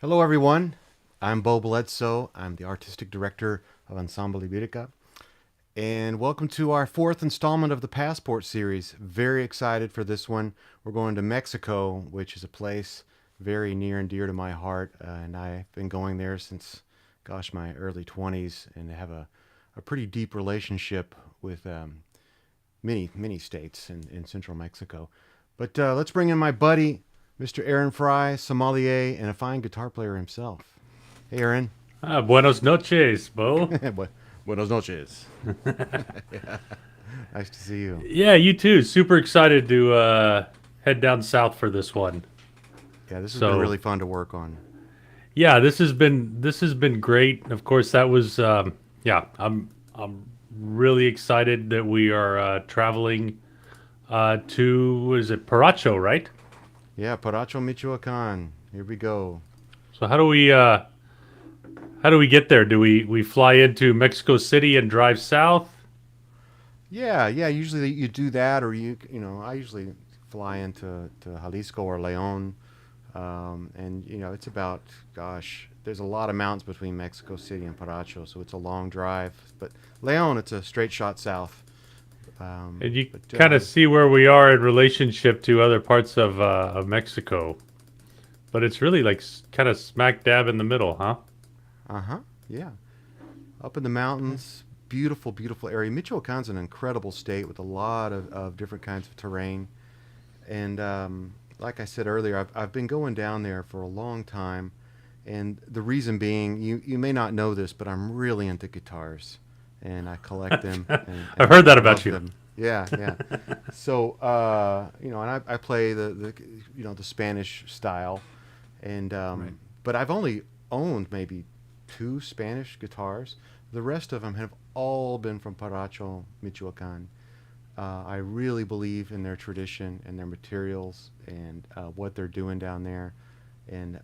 Hello, everyone. I'm Beau Bledsoe. I'm the artistic director of Ensemble Iberica. And welcome to our fourth installment of the Passport series. Very excited for this one. We're going to Mexico, which is a place very near and dear to my heart. And I've been going there since, gosh, my early 20s and have a pretty deep relationship with many states in central Mexico. But let's bring in my buddy, Mr. Aaron Fry, sommelier, and a fine guitar player himself. Hey, Aaron. Buenos noches, Bo. Buenos noches. Nice to see you. Yeah, you too. Super excited to head down south for this one. Yeah, this has been So really fun to work on. yeah, this has been great. Of course, that was yeah. I'm really excited that we are traveling to what is it Paracho, right? Yeah, Paracho, Michoacan. Here we go. So how do we get there? Do we fly into Mexico City and drive south? Yeah. Usually you do that, or I usually fly into Jalisco or Leon, and it's about, gosh, there's a lot of mountains between Mexico City and Paracho, so it's a long drive. But Leon, it's a straight shot south. And you But kind of see where we are in relationship to other parts of Mexico. But it's really like kind of smack dab in the middle, huh? uh-huh, yeah, up in the mountains, beautiful area. Michoacan's an incredible state with a lot of different kinds of terrain. And like I said earlier, I've been going down there for a long time. And the reason being, you may not know this, but I'm really into guitars. And I collect them I've heard and that about love you. them. Yeah. So, and I play the Spanish style. And Right. but I've only owned maybe two Spanish guitars. The rest of them have all been from Paracho, Michoacan. I really believe in their tradition and their materials and what they're doing down there. And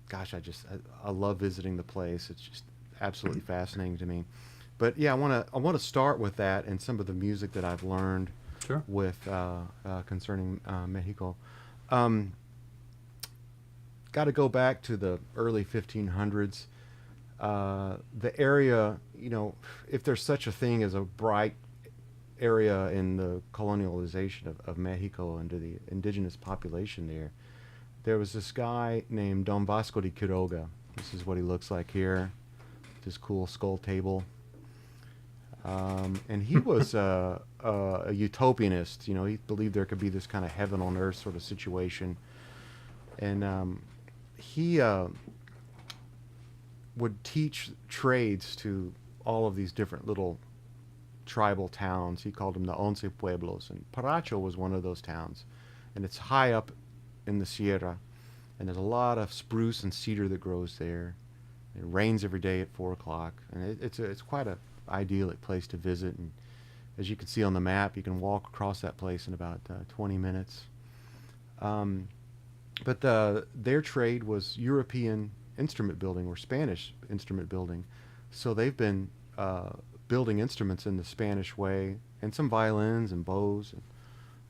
gosh, I love visiting the place. It's just absolutely fascinating to me. But yeah, I want to start with that and some of the music that I've learned Sure. with concerning Mexico. Um, Got to go back to the early 1500s. The area, if there's such a thing as a bright area in the colonialization of Mexico and to the indigenous population there was this guy named Don Vasco de Quiroga. This is what he looks like here. This cool skull table. And he was a utopianist. He believed there could be this kind of heaven on earth sort of situation. And he would teach trades to all of these different little tribal towns. He called them the Once Pueblos, and Paracho was one of those towns. And it's high up in the Sierra, and there's a lot of spruce and cedar that grows there. It rains every day at 4 o'clock, and it's quite a idyllic place to visit. And as you can see on the map, you can walk across that place in about 20 minutes. Um, but their trade was European instrument building or Spanish instrument building. So they've been uh, building instruments in the Spanish way, and some violins and bows and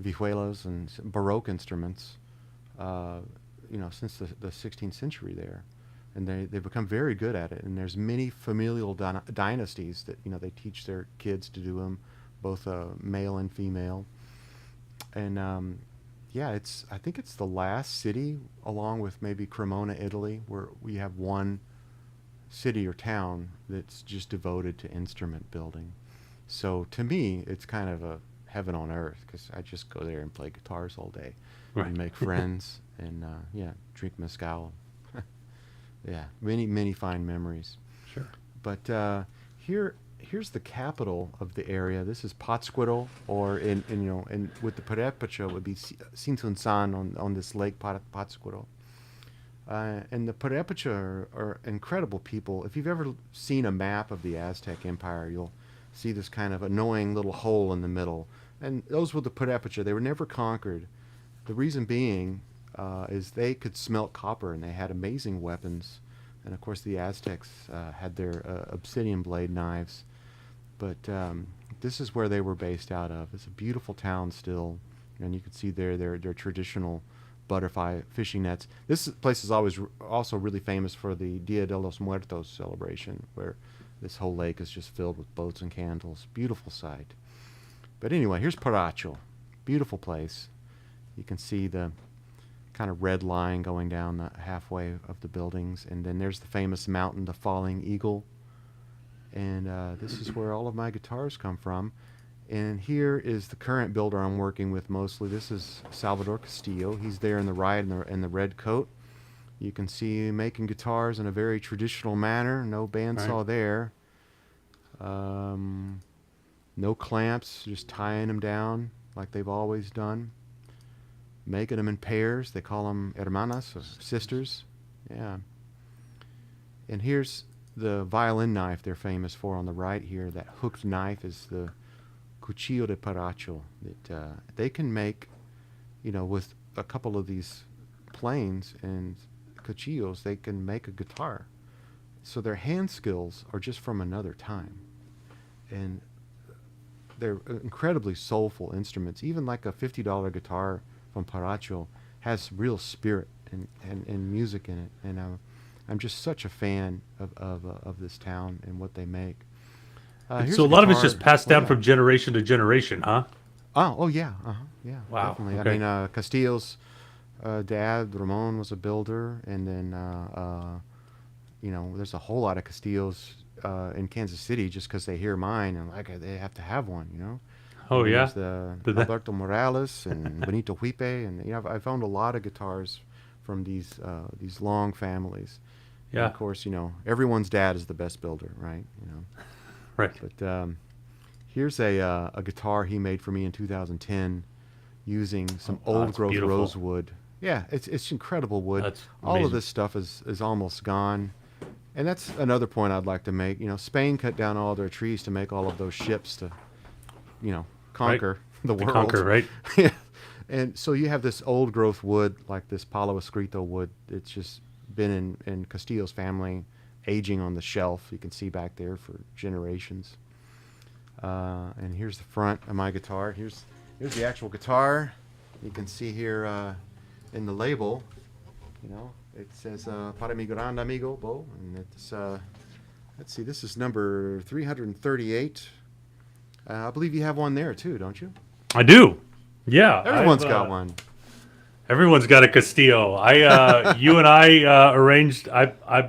vihuelas and Baroque instruments, uh, since the 16th century there. And they've become very good at it. And there's many familial dynasties that, they teach their kids to do them, both male and female. And yeah, I think it's the last city, along with maybe Cremona, Italy, where we have one city or town that's just devoted to instrument building. So to me, it's kind of a heaven on earth because I just go there and play guitars all day Right. and make friends and yeah, drink mezcal. Yeah, many fine memories. Sure. But here's the capital of the area. This is Pátzcuaro, or in with the Purépecha it would be Sintunsan on this lake Pátzcuaro. And the Purépecha are incredible people. If you've ever seen a map of the Aztec Empire, you'll see this kind of annoying little hole in the middle. And those were the Purépecha. They were never conquered. The reason being is they could smelt copper and they had amazing weapons. And of course, the Aztecs had their obsidian blade knives. But this is where they were based out of. It's a beautiful town still, and you can see their traditional butterfly fishing nets. This place is always also really famous for the Dia de los Muertos celebration, where this whole lake is just filled with boats and candles. Beautiful sight. But anyway, here's Paracho. Beautiful place. You can see the kind of red line going down the halfway of the buildings. And then there's the famous mountain, the Falling Eagle. And this is where all of my guitars come from. And here is the current builder I'm working with mostly. This is Salvador Castillo. He's there in the right in the red coat. You can see him making guitars in a very traditional manner. No bandsaw there. No clamps, just tying them down like they've always done. Making them in pairs. They call them hermanas, or sisters. Yeah. And here's the violin knife they're famous for on the right here. That hooked knife is the Cuchillo de Paracho. That they can make, with a couple of these planes and cuchillos, they can make a guitar. So their hand skills are just from another time. And they're incredibly soulful instruments. Even like a $50 guitar from Paracho has real spirit and music in it. And I'm just such a fan of this town and what they make. So a lot of it's just passed down from generation to generation, huh? Oh yeah, yeah. Wow. Definitely. Okay. I mean, Castillo's dad, Ramon, was a builder, and then there's a whole lot of Castillos in Kansas City just because they hear mine and they have to have one, Oh, and yeah? there's the Alberto Morales and Benito Huipe, and I've owned a lot of guitars from these long families. Yeah. And of course, everyone's dad is the best builder, right? Right. But here's a guitar he made for me in 2010 using some old growth beautiful. rosewood. Yeah, it's incredible wood. That's All of amazing. this stuff is almost gone. And that's another point I'd like to make. Spain cut down all their trees to make all of those ships to, conquer the world. Conquer, right? Yeah. And so you have this old growth wood, like this Palo Escrito wood. It's just been in Castillo's family, aging on the shelf. You can see back there for generations. And here's the front of my guitar. Here's the actual guitar. You can see here in the label, it says Para mi gran amigo Beau, and it's let's see, this is number 338. I believe you have one there too, don't you? I do. Yeah. Everyone's got one. Everyone's got a Castillo. You and I arranged. I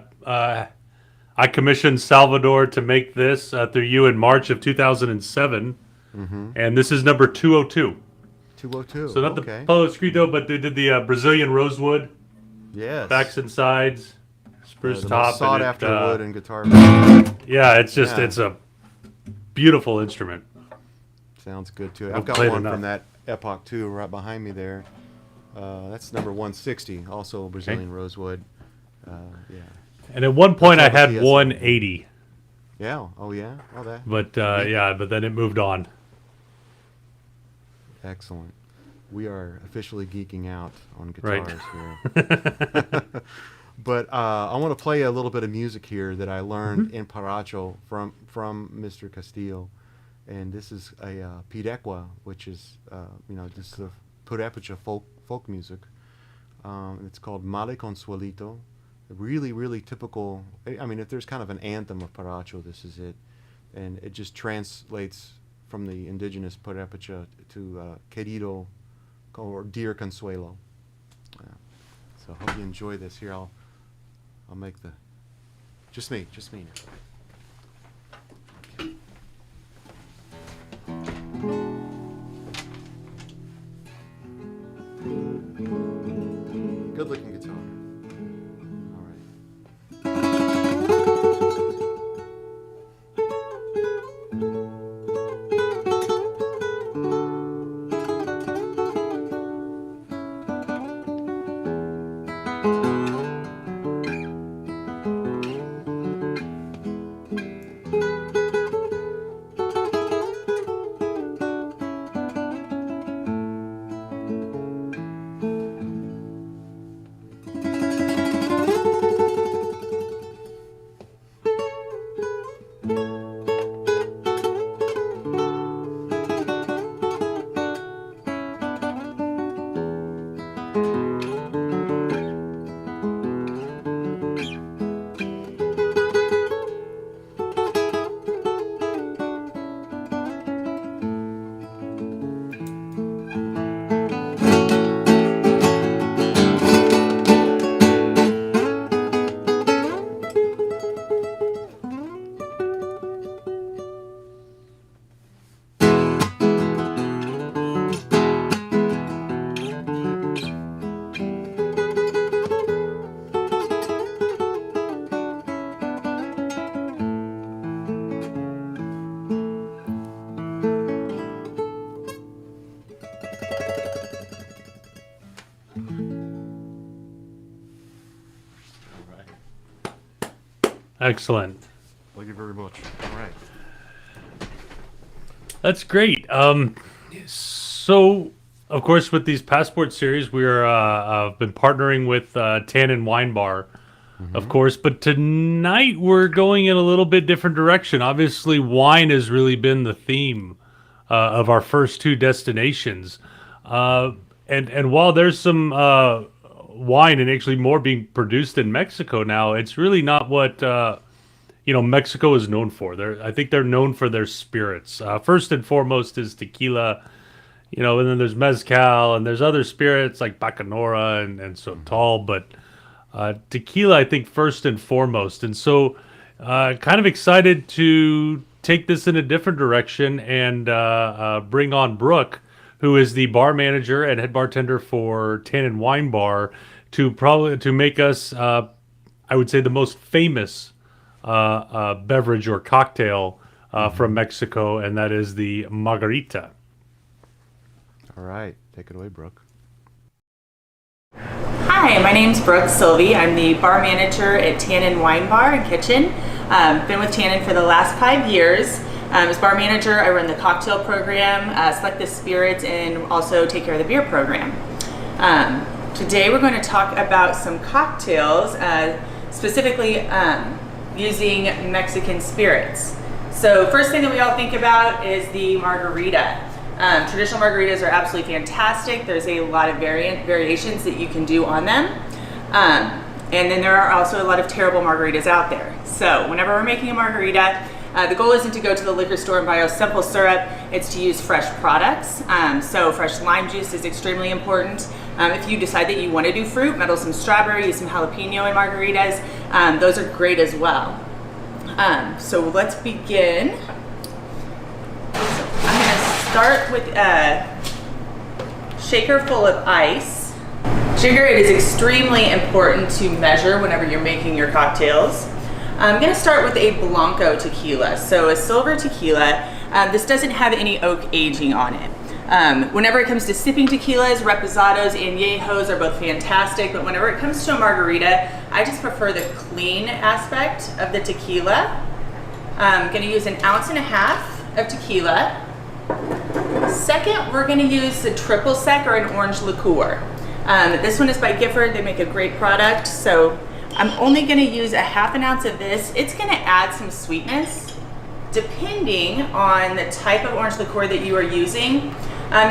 commissioned Salvador to make this through you in March of 2007, and this is number 202. 202. So not the Palo Escrito, but they did the Brazilian rosewood. Yes. Backs and sides, spruce the top. most sought after wood and guitar. Yeah, it's just it's a beautiful instrument. Sounds good too. Don't I've got play it one enough. from that epoch too, right behind me there. That's number 160, also Brazilian rosewood. Yeah. And at one point I That's all had the TS. 180, Yeah. Oh yeah. Oh that. but but then it moved on. Excellent. We are officially geeking out on Right. guitars here. But I want to play a little bit of music here that I learned in Paracho from Mr. Castillo, and this is a pirequa, which is just the Purépecha folk music. It's called Male Consuelito. Really, really typical. I mean, if there's kind of an anthem of Paracho, this is it, and it just translates from the indigenous Purépecha to querido or dear Consuelo. So I hope you enjoy this. Here, I'll make the just me now. Good looking guitar. All right. Excellent. Thank you very much. All right. That's great. So of course, with these passport series, we're been partnering with Tannin Wine Bar, of course. But tonight we're going in a little bit different direction. Obviously, wine has really been the theme of our first two destinations. And while there's some wine and actually more being produced in Mexico now, it's really not what Mexico is known for. I think they're known for their spirits. First and foremost is tequila, and then there's mezcal, and there's other spirits like bacanora and sotol, but tequila, I think, first and foremost. And so, kind of excited to take this in a different direction and bring on Brooke, who is the bar manager and head bartender for Tannin Wine Bar, to make us, I would say, the most famous beverage or cocktail from Mexico, and that is the Margarita. All right. Take it away, Brooke. Hi, my name's Brooke Sylvie. I'm the bar manager at Tannin Wine Bar and Kitchen. Been with Tannin for the last 5 years. As bar manager, I run the cocktail program, select the spirits, and also take care of the beer program. Today we're going to talk about some cocktails, specifically using Mexican spirits. So first thing that we all think about is the margarita. Traditional margaritas are absolutely fantastic. There's a lot of variations that you can do on them. And then there are also a lot of terrible margaritas out there. So whenever we're making a margarita, the goal isn't to go to the liquor store and buy a simple syrup, it's to use fresh products. So fresh lime juice is extremely important. If you decide that you want to do fruit, meddle some strawberry, use some jalapeno in margaritas, those are great as well. So let's begin. I'm going to start with a shaker full of ice. Sugar, it is extremely important to measure whenever you're making your cocktails. I'm going to start with a Blanco tequila. So a silver tequila. This doesn't have any oak aging on it. Whenever it comes to sipping tequilas, reposados, añejos are both fantastic, but whenever it comes to a margarita, I just prefer the clean aspect of the tequila. I'm going to use 1.5 ounces of tequila. Second, we're going to use a triple sec or an orange liqueur. This one is by Gifford. They make a great product, so I'm only going to use 1/2 ounce of this. It's going to add some sweetness depending on the type of orange liqueur that you are using.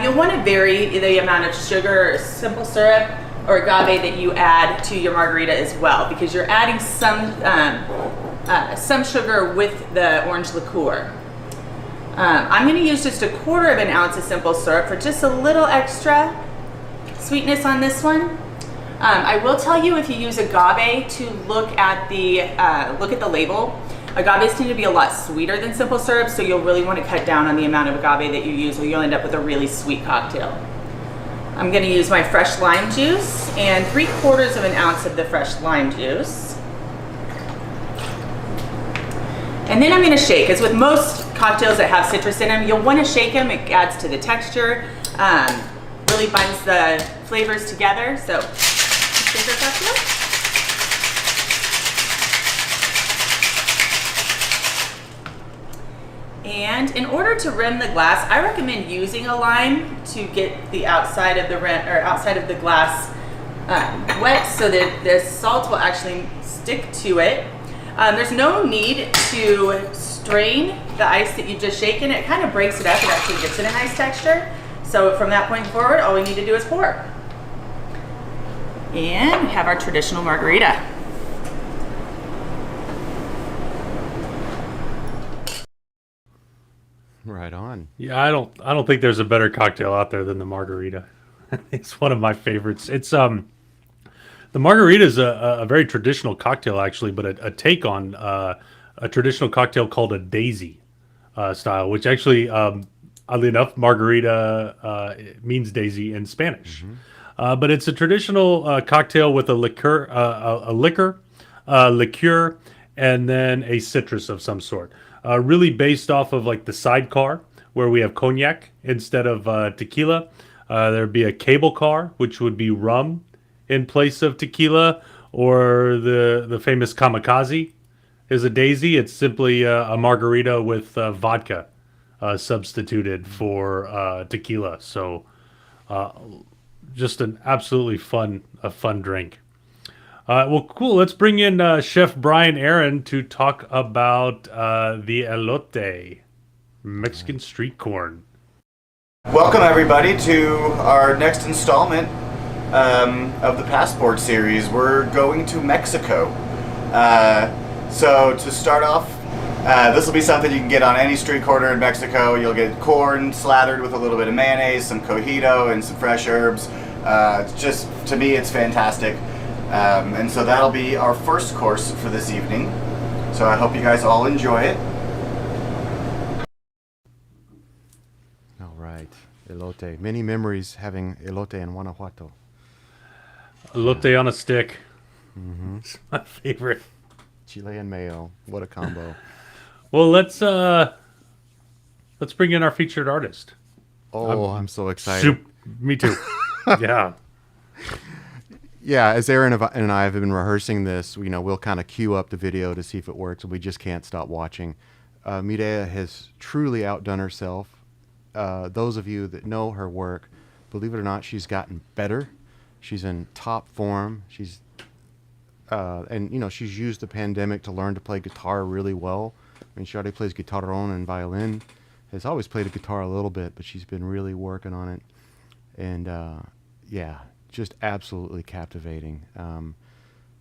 You'll want to vary the amount of sugar or simple syrup or agave that you add to your margarita as well, because you're adding some sugar with the orange liqueur. I'm going to use just 1/4 ounce of simple syrup for just a little extra sweetness on this one. I will tell you, if you use agave, to look at the label. Agaves tend to be a lot sweeter than simple syrup, so you'll really want to cut down on the amount of agave that you use, or you'll end up with a really sweet cocktail. I'm going to use my fresh lime juice and 3/4 ounce of the fresh lime juice. And then I'm going to shake. As with most cocktails that have citrus in them, you'll want to shake them. It adds to the texture, really binds the flavors together. So, shake our cocktail. And in order to rim the glass, I recommend using a lime to get the outside of the rim, or outside of the glass wet, so that the salt will actually stick to it. There's no need to strain the ice that you've just shaken. It kind of breaks it up. It actually gives it a nice texture. So from that point forward, all we need to do is pour. And we have our traditional margarita. Right on. Yeah, I don't think there's a better cocktail out there than the margarita. It's one of my favorites. It's the margarita is a very traditional cocktail, actually, but a take on a traditional cocktail called a daisy style, which actually, oddly enough, margarita means daisy in Spanish. But it's a traditional cocktail with a liqueur, and then a citrus of some sort. Really based off of like the sidecar, where we have cognac instead of tequila. There'd be a cable car, which would be rum in place of tequila, or the famous kamikaze is a daisy. It's simply a margarita with vodka substituted for tequila. So just an absolutely fun drink. Well, cool. Let's bring in Chef Bryan Aaron to talk about the elote, Mexican street corn. Welcome everybody to our next installment of the Passport series. We're going to Mexico. So to start off, this will be something you can get on any street corner in Mexico. You'll get corn slathered with a little bit of mayonnaise, some cojito, and some fresh herbs. Just, to me, it's fantastic. And so that'll be our first course for this evening. So I hope you guys all enjoy it. All right, elote. Many memories having elote in Guanajuato. Elote on a stick. It's my favorite. Chile and mayo. What a combo. Well, let's bring in our featured artist. Oh, I'm so excited. Me too. Yeah. Yeah, as Aaron and I have been rehearsing this, we'll kind of queue up the video to see if it works, and we just can't stop watching. Mireya has truly outdone herself. Those of you that know her work, believe it or not, she's gotten better. She's in top form. She's used the pandemic to learn to play guitar really well. I mean, she already plays guitarrón and violin. Has always played a guitar a little bit, but she's been really working on it. And just absolutely captivating.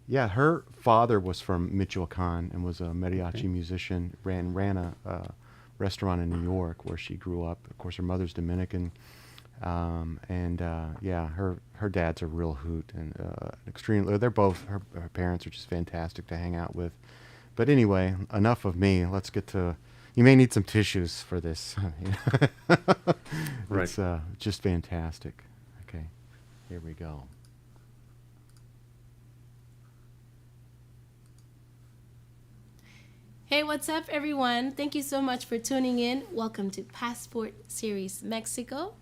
Her father was from Michoacan and was a mariachi musician. Ran a restaurant in New York where she grew up. Of course, her mother's Dominican. Her dad's a real hoot and extremely. They're both her parents are just fantastic to hang out with. But anyway, enough of me. Let's get to. You may need some tissues for this. Right. It's just fantastic. Okay, here we go. Hey, what's up, everyone? Thank you so much for tuning in. Welcome to Passport Series Mexico.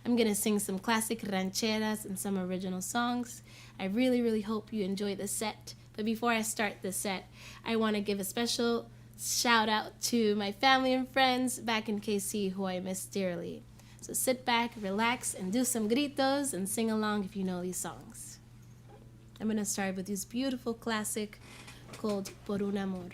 I'm going to sing some classic rancheras and some original songs. I really, really hope you enjoy the set. But before I start the set, I want to give a special shout out to my family and friends back in KC who I miss dearly. So sit back, relax, and do some gritos and sing along if you know these songs. I'm going to start with this beautiful classic called Por un Amor.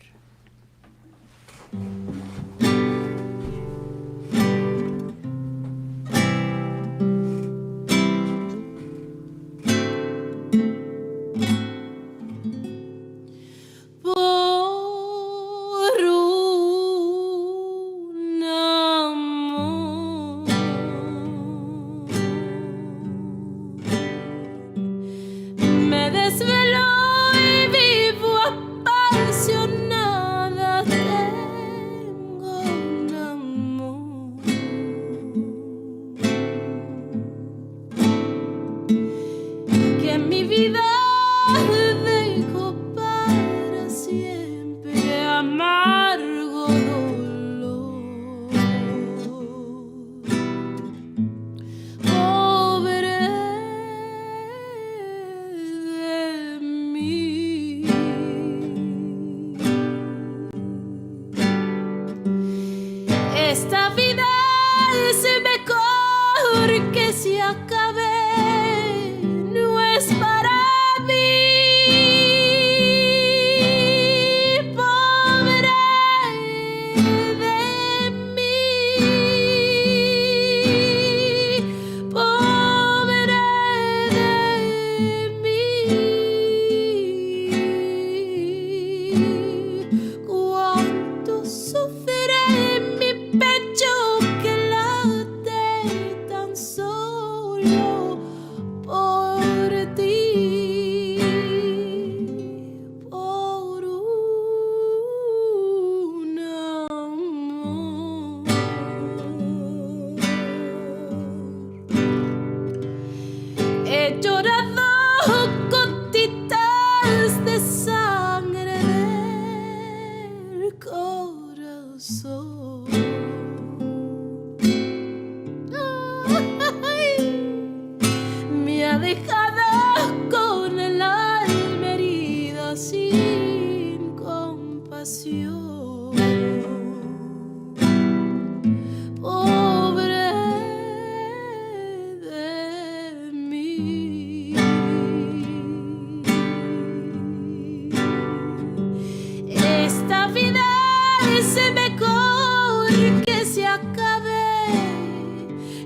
que se acabe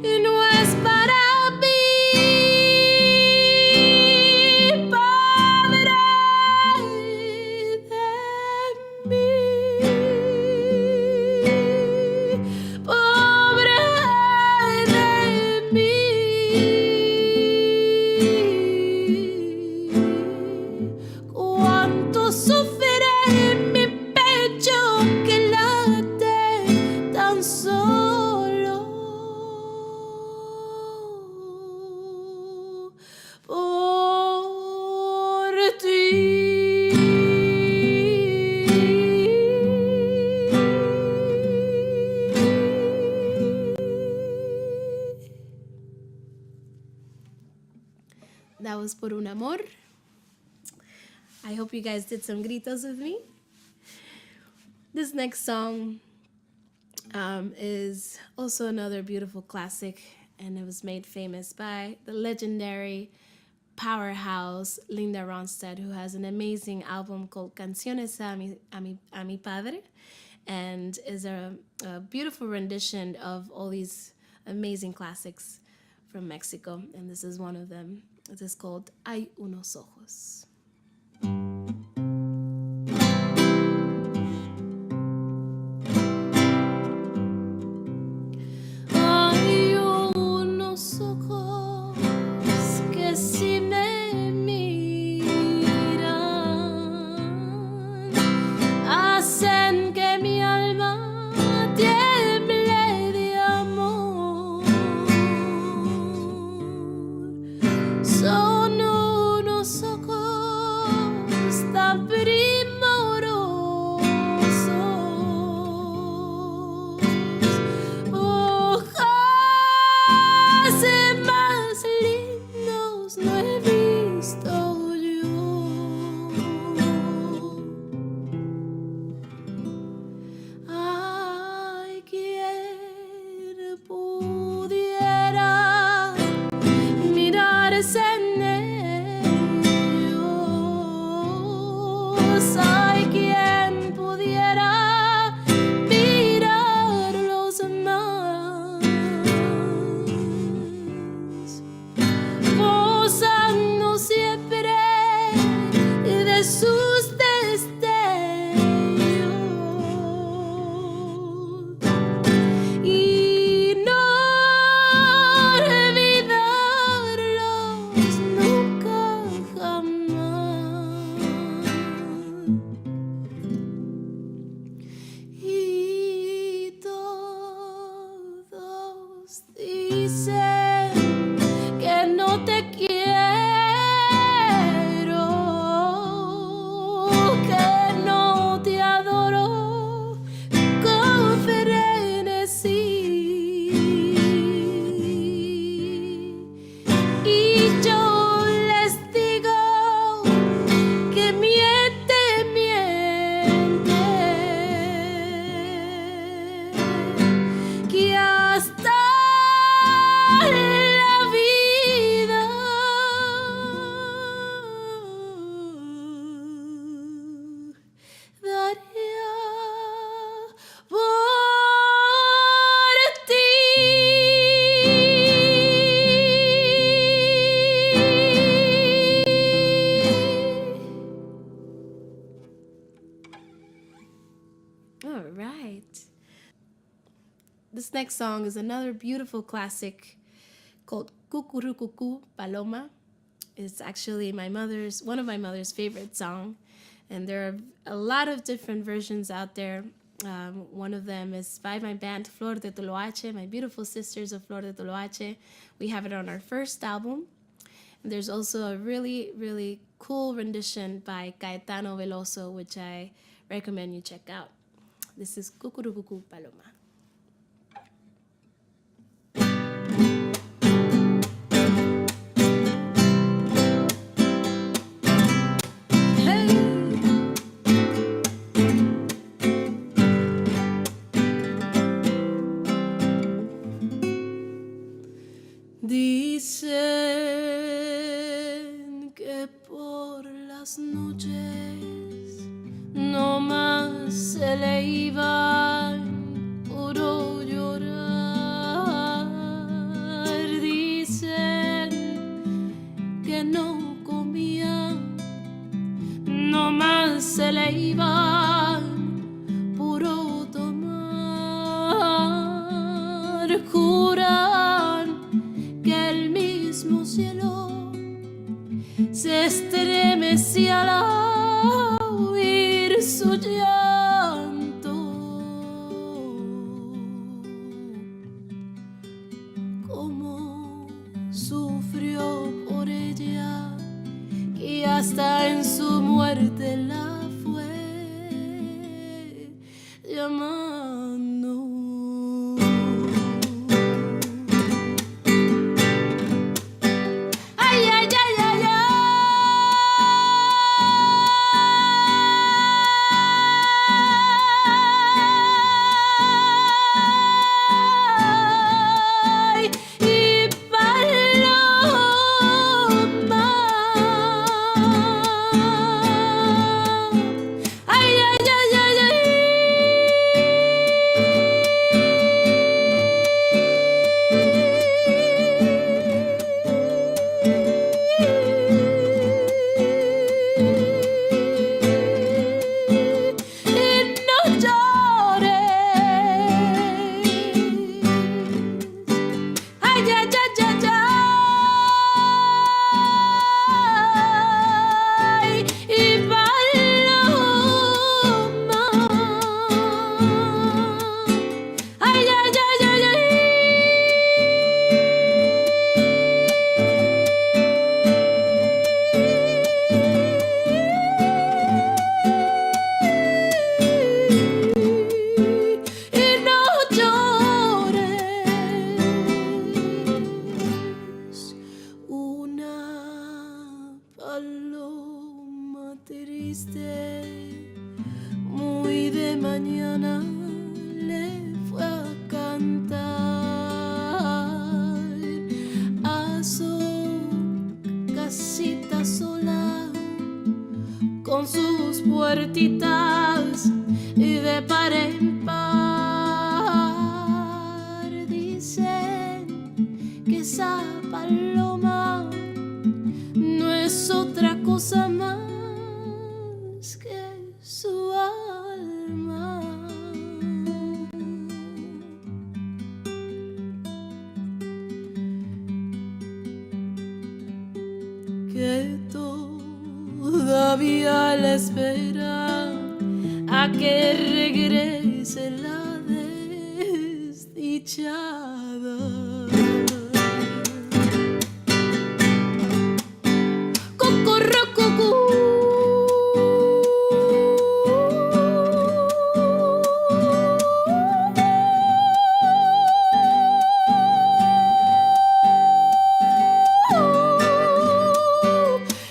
y no es para mí. Pobre de mí, pobre de mí. Cuánto sufriré en mi pecho que late tan solo por ti. That was Por un Amor. I hope you guys did some gritos with me. This next song is also another beautiful classic, and it was made famous by the legendary powerhouse Linda Ronstadt, who has an amazing album called Canciones a mi Padre, and is a beautiful rendition of all these amazing classics from Mexico, and this is one of them. It is called Hay unos ojos. Hay unos ojos que si me miran hacen que mi alma tiemble de amor. Son unos ojos tan primorosos, ojos más lindos no he visto yo. Ay, quien pudiera mirarse en ellos, hay quien pudiera mirarlos más, gozando siempre de sus destellos y no olvidarlos nunca jamás. Y todos dicen que no te quiero, que no te adoro con frenesí. Y yo les digo que miente, que hasta la vida daría por ti. All right. This next song is another beautiful classic called Cucurucucu Paloma. It's actually one of my mother's favorite songs, and there are a lot of different versions out there. One of them is by my band Flor de Toloache, my beautiful sisters of Flor de Toloache. We have it on our first album. And there's also a really, really cool rendition by Caetano Veloso, which I recommend you check out. This is Cucurucucu Paloma. Dicen que por las noches no más se le iban puro llorar. Dicen que no comían, no más se le iban, puro tomar. Juran que el mismo cielo se estremecía al oír su llanto. Cómo sufrió por ella, y hasta en su muerte la fue llamando. Ay, ay, ay, ay, ay, y paloma. Ay, ay, ay, ay, ay. Y no llores. Ay, ay, ay, ay, ay. Y paloma. Ay, ay, ay, ay, ay. Y no llores. Una paloma triste, muy de mañana, le fue a cantar a su casita sola, con sus puertitas y de par en par. Dicen que esa paloma no es otra cosa más que su alma. Que todavía la espera a que regrese la desdichada. Cucurrucucú.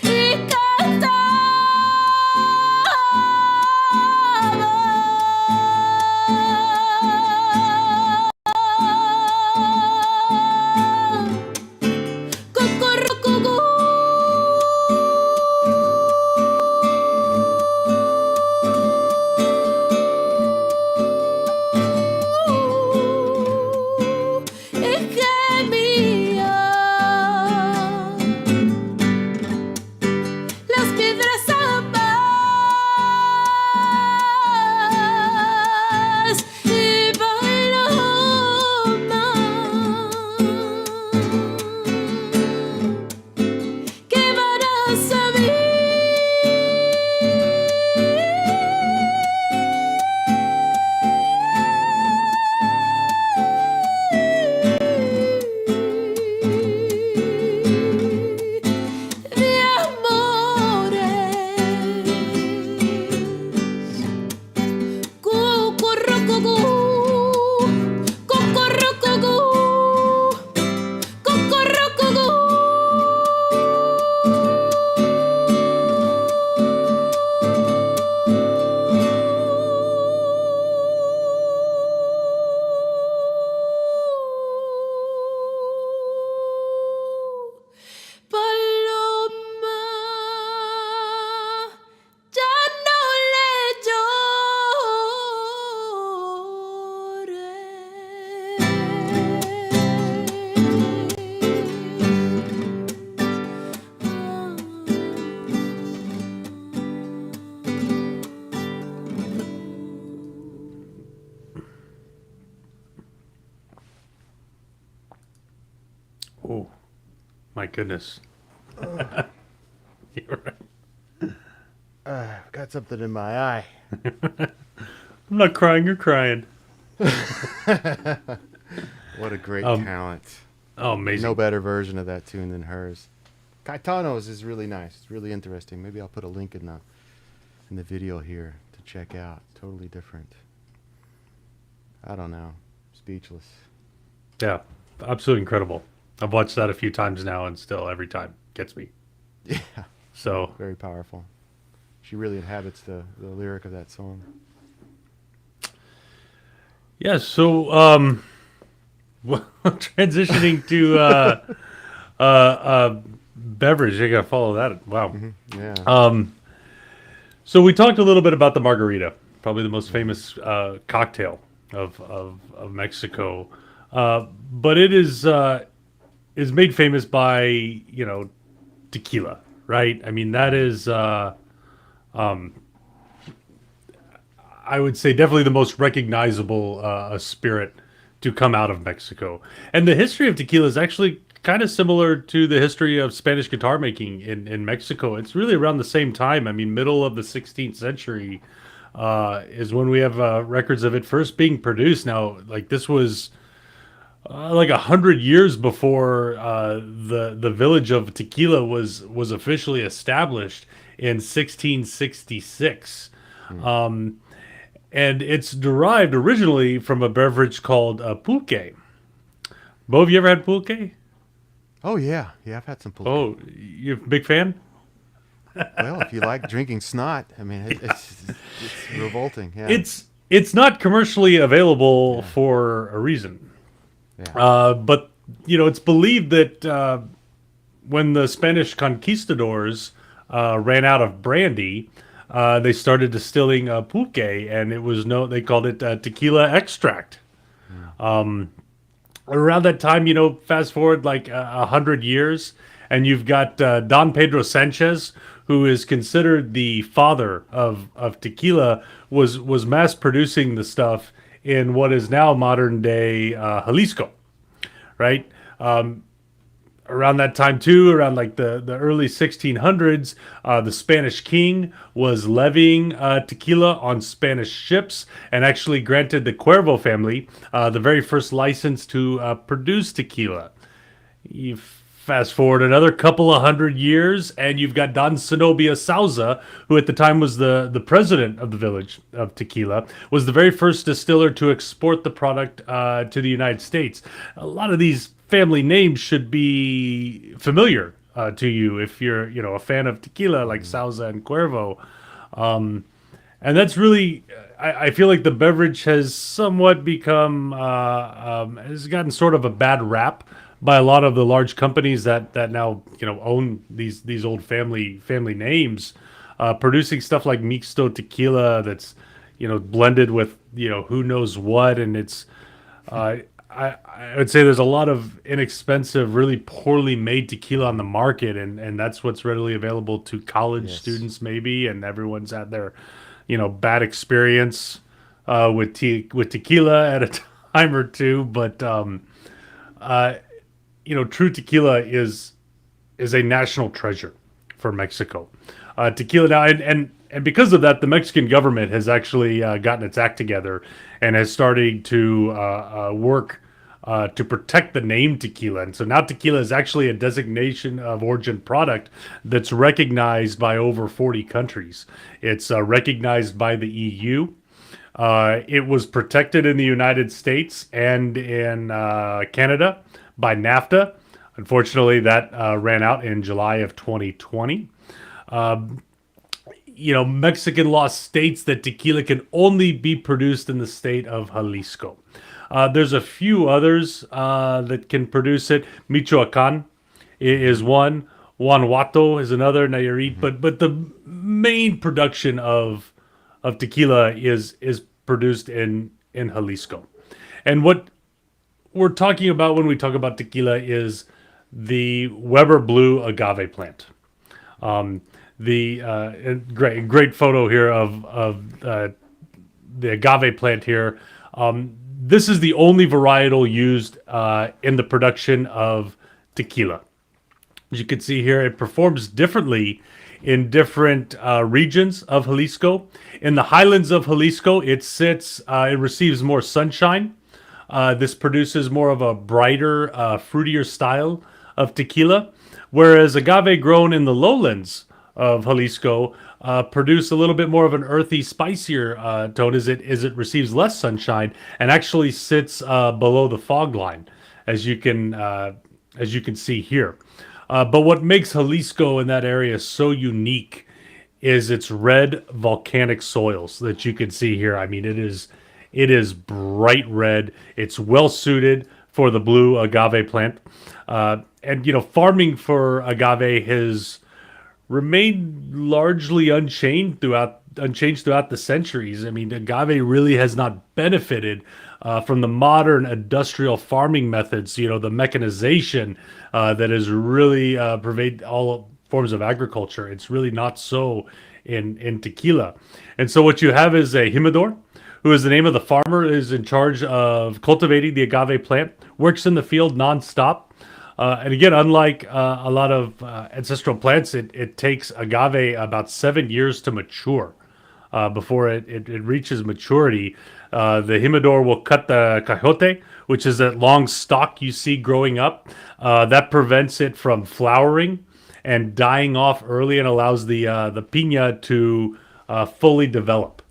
Y cantaba. Oh, my goodness. You're right. I've got something in my eye. I'm not crying, you're crying. What a great talent. Oh, amazing. No better version of that tune than hers. Caetano's is really nice. It's really interesting. Maybe I'll put a link in the video here to check out. Totally different. I don't know. Speechless. Yeah, absolutely incredible. I've watched that a few times now, and still every time gets me. Yeah. So Very powerful. She really inhabits the lyric of that song. yeah, so well, transitioning to beverage, I gotta follow that. Wow. Yeah. So we talked a little bit about the margarita, probably the most famous cocktail of Mexico, but it is made famous by tequila, right? I mean that is I would say definitely the most recognizable spirit to come out of Mexico, and the history of tequila is actually kind of similar to the history of Spanish guitar making in Mexico. It's really around the same time. I mean, middle of the 16th century is when we have records of it first being produced. Now, like this was like 100 years before the village of Tequila was officially established in 1666. And it's derived originally from a beverage called pulque. Beau, have you ever had pulque? Oh, yeah. Yeah, I've had some pulque. Oh, you're a big fan? Well, if you like drinking snot, I mean, it's revolting. Yeah. It's not commercially available for a reason. Yeah. But, it's believed that when the Spanish conquistadors ran out of brandy, they started distilling pulque, and they called it tequila extract. Around that time, fast forward like 100 years, and you've got Don Pedro Sanchez, who is considered the father of tequila, was mass producing the stuff in what is now modern day Jalisco, right? Around that time too, around like the early 1600s, the Spanish king was levying tequila on Spanish ships and actually granted the Cuervo family the very first license to produce tequila. You fast forward another couple of 100 years, and you've got Don Zenobia Souza, who at the time was the president of the village of Tequila, was the very first distiller to export the product to the United States. A lot of these family names should be familiar to you if you're a fan of tequila, like Souza and Cuervo. And that's really, I feel like the beverage has somewhat become, has gotten sort of a bad rap by a lot of the large companies that now own these old family names, producing stuff like mixto tequila that's blended with who knows what, and it's I would say there's a lot of inexpensive, really poorly made tequila on the market, and that's what's readily available to college students maybe, and everyone's had their bad experience with tequila at a time or two, but true tequila is a national treasure for Mexico. Tequila now, and because of that, the Mexican government has actually gotten its act together and has started to work to protect the name tequila. And so now tequila is actually a designation of origin product that's recognized by over 40 countries. It's recognized by the EU. It was protected in the United States and in Canada by NAFTA. Unfortunately, that ran out in July of 2020. Mexican law states that tequila can only be produced in the state of Jalisco. There's a few others that can produce it. Michoacan is one. Guanajuato is another. Nayarit, but the main production of tequila is produced in Jalisco. And what we're talking about when we talk about tequila is the Weber Blue agave plant. Great photo here of the agave plant here. This is the only varietal used in the production of tequila. As you can see here, it performs differently in different regions of Jalisco. In the highlands of Jalisco, it receives more sunshine. This produces more of a brighter, fruitier style of tequila, whereas agave grown in the lowlands of Jalisco produce a little bit more of an earthy, spicier tone as it receives less sunshine and actually sits below the fog line, as you can see here. But what makes Jalisco in that area so unique is its red volcanic soils that you can see here. I mean, it is bright red. It's well suited for the blue agave plant. And farming for agave has remained largely unchanged throughout the centuries. I mean, agave really has not benefited from the modern industrial farming methods, the mechanization that has really pervaded all forms of agriculture. It's really not so in tequila. And so what you have is a jimador, who is the name of the farmer, is in charge of cultivating the agave plant, works in the field nonstop. And again, unlike a lot of ancestral plants, it takes agave about 7 years to mature before it reaches maturity. The jimador will cut the cajote, which is that long stalk you see growing up. That prevents it from flowering and dying off early and allows the piña to fully develop.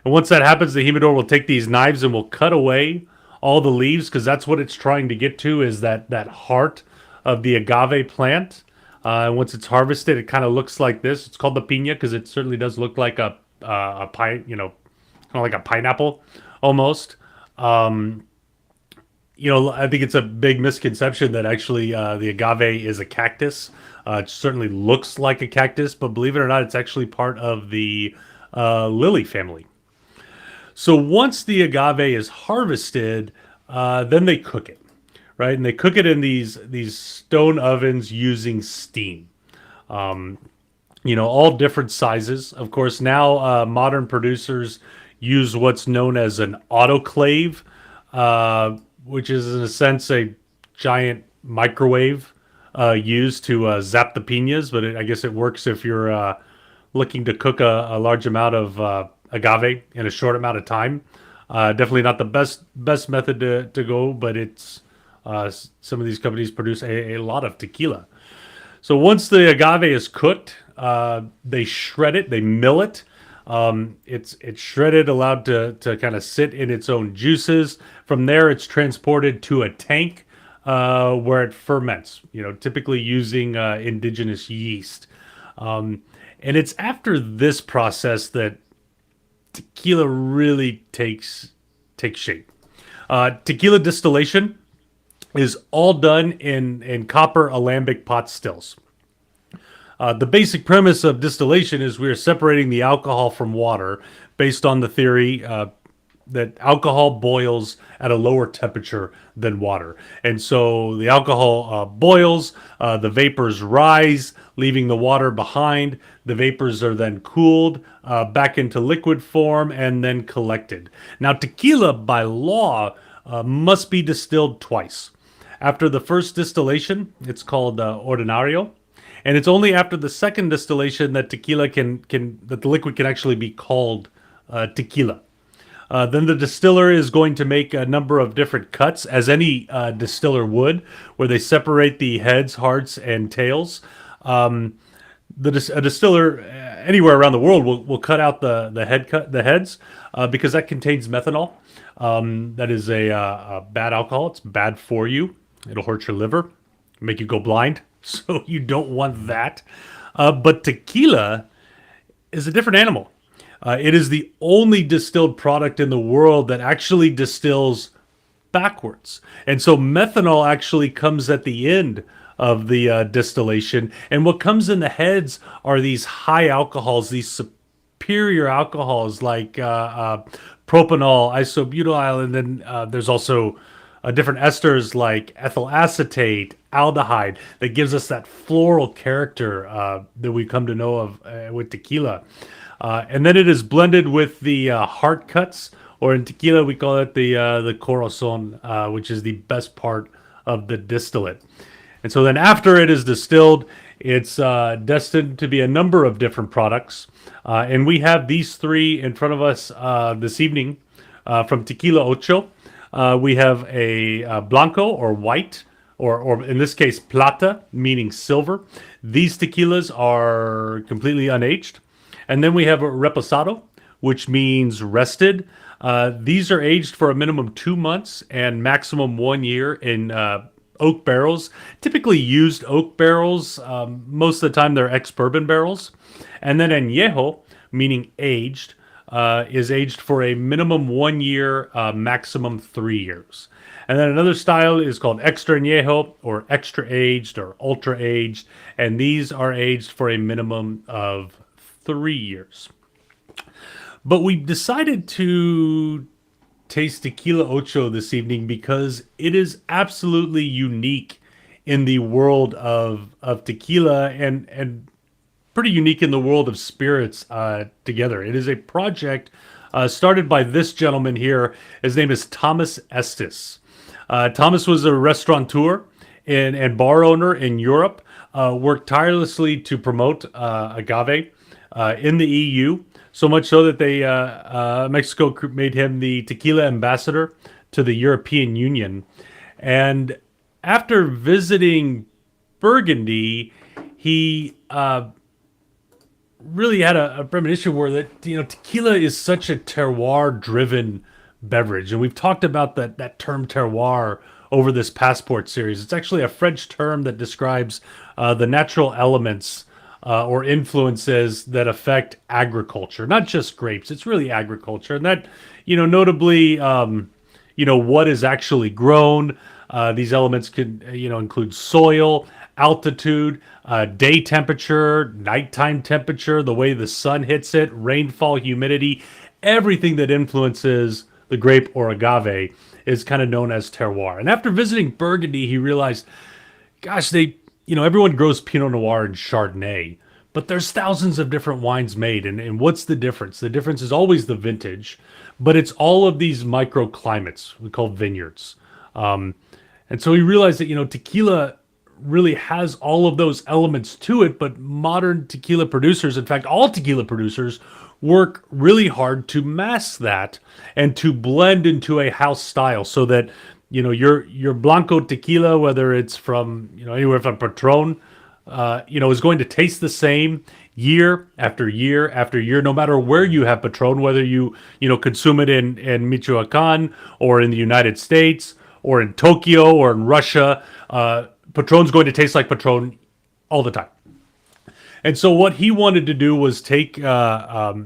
And once that happens, the jimador will take these knives and will cut away all the leaves, because that's what it's trying to get to, is that heart of the agave plant. And once it's harvested, it kind of looks like this. It's called the piña because it certainly does look like a pine, kind of like a pineapple almost. I think it's a big misconception that actually the agave is a cactus. It certainly looks like a cactus, but believe it or not, it's actually part of the lily family. So once the agave is harvested, then they cook it, right? And they cook it in these stone ovens using steam. All different sizes. Of course, now modern producers use what's known as an autoclave, which is in a sense a giant microwave used to zap the piñas, but I guess it works if you're looking to cook a large amount of agave in a short amount of time. Definitely not the best method to go, but it's some of these companies produce a lot of tequila. So once the agave is cooked, they shred it, they mill it. It's shredded, allowed to kind of sit in its own juices. From there, it's transported to a tank where it ferments, typically using indigenous yeast. And it's after this process that tequila really takes shape. Tequila distillation is all done in copper alembic pot stills. The basic premise of distillation is we are separating the alcohol from water based on the theory that alcohol boils at a lower temperature than water. And so the alcohol boils, the vapors rise, leaving the water behind. The vapors are then cooled back into liquid form and then collected. Now, tequila, by law, must be distilled twice. After the first distillation, it's called ordinario. And it's only after the second distillation that tequila that the liquid can actually be called tequila. Then the distiller is going to make a number of different cuts, as any distiller would, where they separate the heads, hearts, and tails. A distiller anywhere around the world will cut out the heads because that contains methanol. That is a bad alcohol. It's bad for you. It'll hurt your liver, make you go blind. So you don't want that. But tequila is a different animal. It is the only distilled product in the world that actually distills backwards. And so methanol actually comes at the end of the distillation. And what comes in the heads are these high alcohols, these superior alcohols like propanol, isobutyl, and then there's also different esters like ethyl acetate, aldehyde, that gives us that floral character that we come to know of with tequila. And then it is blended with the heart cuts, or in tequila we call it the corazon, which is the best part of the distillate. And so then after it is distilled, it's destined to be a number of different products. And we have these three in front of us this evening from Tequila Ocho. We have a Blanco or white, or in this case, Plata, meaning silver. These tequilas are completely unaged. And then we have a Reposado, which means rested. These are aged for a minimum 2 months and maximum 1 year in oak barrels, typically used oak barrels. Most of the time they're ex-bourbon barrels. And then añejo, meaning aged, is aged for a minimum 1 year, maximum 3 years. And then another style is called extra añejo or extra aged or ultra aged. And these are aged for a minimum of 3 years. But we decided to taste Tequila Ocho this evening because it is absolutely unique in the world of tequila and pretty unique in the world of spirits together. It is a project started by this gentleman here. His name is Thomas Estes. Thomas was a restaurateur and bar owner in Europe, worked tirelessly to promote agave in the EU. So much so that they Mexico made him the tequila ambassador to the European Union. And after visiting Burgundy, he really had a premonition where that tequila is such a terroir-driven beverage, and we've talked about that term terroir over this Passport series. It's actually a French term that describes the natural elements or influences that affect agriculture, not just grapes. It's really agriculture, and that, notably, what is actually grown. These elements could, include soil, altitude, day temperature, nighttime temperature, the way the sun hits it, rainfall, humidity, everything that influences the grape or agave is kind of known as terroir. And after visiting Burgundy, he realized, gosh, everyone grows Pinot Noir and Chardonnay, but there's thousands of different wines made. And what's the difference? The difference is always the vintage, but it's all of these microclimates we call vineyards. And so he realized that, tequila really has all of those elements to it, but modern tequila producers, in fact, all tequila producers, work really hard to mask that and to blend into a house style so that, your Blanco tequila, whether it's from, anywhere from Patron, is going to taste the same year after year after year, no matter where you have Patron, whether you consume it in Michoacan or in the United States or in Tokyo or in Russia. Patron's going to taste like Patron all the time. And so what he wanted to do was take a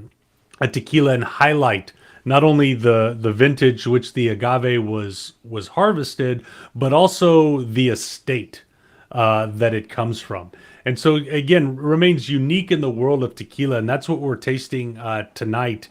tequila and highlight not only the vintage which the agave was harvested, but also the estate that it comes from. And so again, remains unique in the world of tequila, and that's what we're tasting tonight.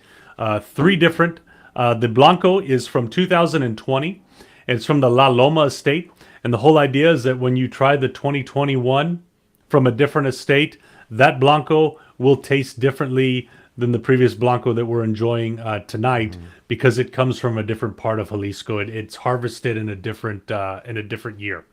Three different. The Blanco is from 2020. It's from the La Loma estate. And the whole idea is that when you try the 2021 from a different estate, that Blanco will taste differently than the previous Blanco that we're enjoying tonight, because it comes from a different part of Jalisco. It's harvested in a different year.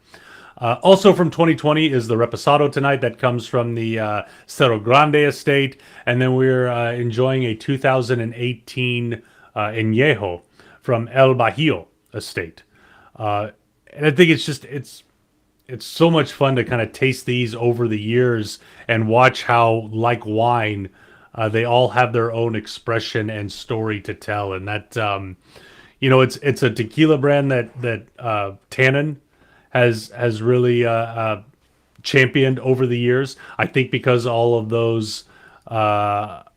Also from 2020 is the Reposado tonight. That comes from the Cerro Grande estate. And then we're enjoying a 2018 Añejo from El Bajío estate. And I think it's so much fun to kind of taste these over the years and watch how, like wine, they all have their own expression and story to tell. And that, it's a tequila brand that Tannin has really championed over the years. I think because all of those enological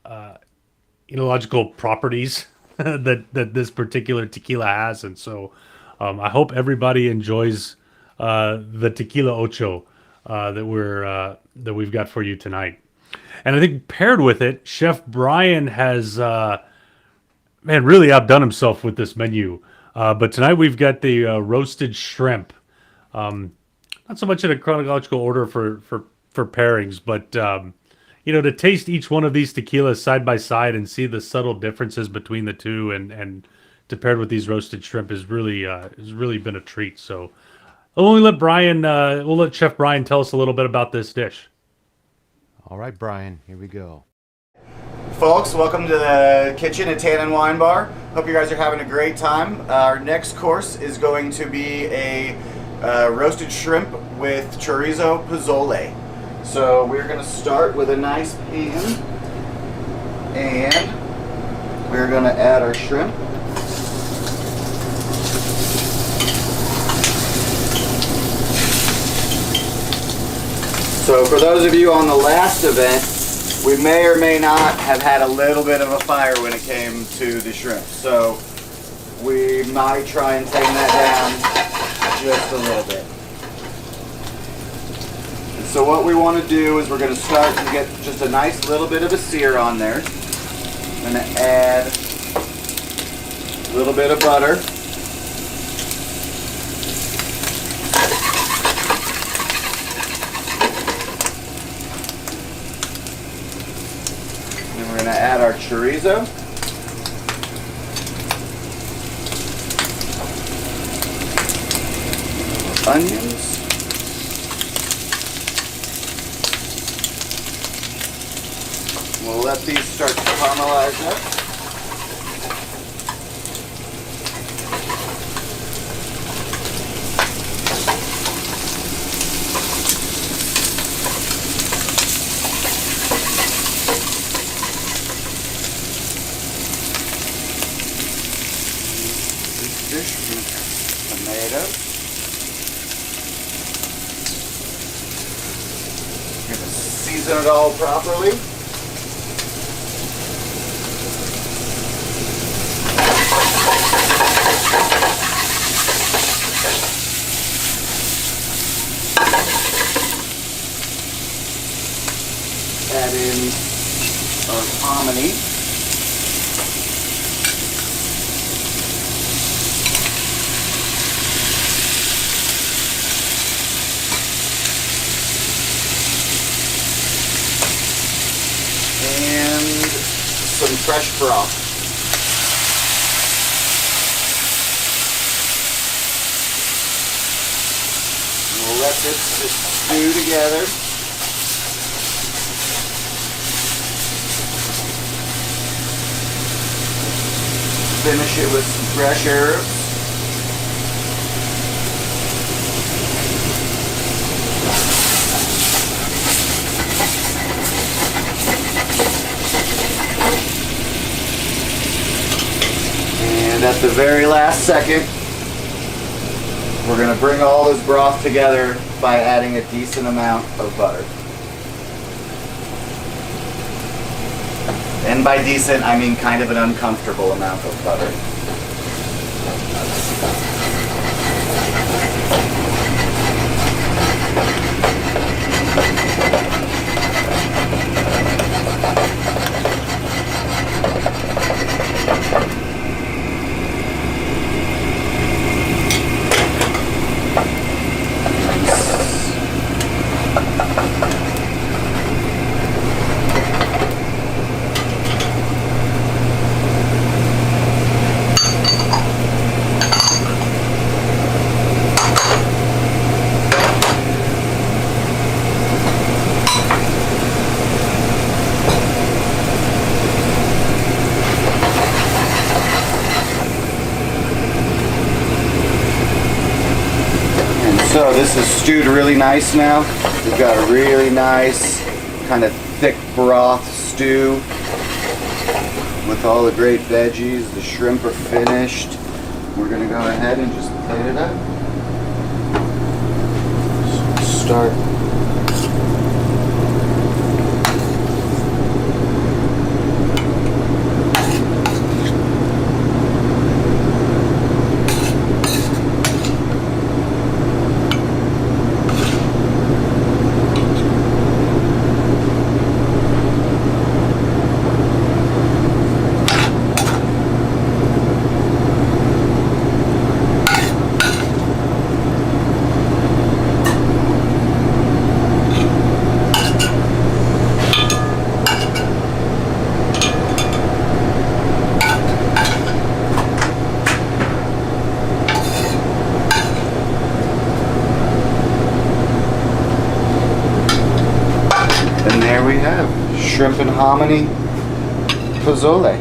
properties that this particular tequila has. And so I hope everybody enjoys the Tequila Ocho that we've got for you tonight. And I think paired with it, Chef Bryan has really outdone himself with this menu. But tonight we've got the roasted shrimp. Not so much in a chronological order for pairings, but to taste each one of these tequilas side by side and see the subtle differences between the two, and to pair it with these roasted shrimp is really been a treat. So We'll let Bryan, we'll let Chef Bryan tell us a little bit about this dish. All right, Bryan, here we go. Folks, welcome to the kitchen at Tannin Wine Bar. Hope you guys are having a great time. Our next course is going to be a roasted shrimp with chorizo pozole. So we're going to start with a nice pan, and we're going to add our shrimp. So for those of you on the last event, we may or may not have had a little bit of a fire when it came to the shrimp. So we might try and tame that down just a little bit. And so what we want to do is we're going to start to get just a nice little bit of a sear on there. I'm going to add a little bit of butter. We're going to add our chorizo. Onions. We'll let these start to caramelize up. Tomatoes. We're going to season it all properly. Add in our hominy. And some fresh broth. And we'll let this just stew together. Finish it with some fresh herbs. And at the very last second, we're going to bring all this broth together by adding a decent amount of butter. And by decent, I mean kind of an uncomfortable amount of butter. So this is stewed really nice now. We've got a really nice kind of thick broth stew with all the great veggies. The shrimp are finished. We're going to go ahead and just plate it up. So start. shrimp and hominy pozole.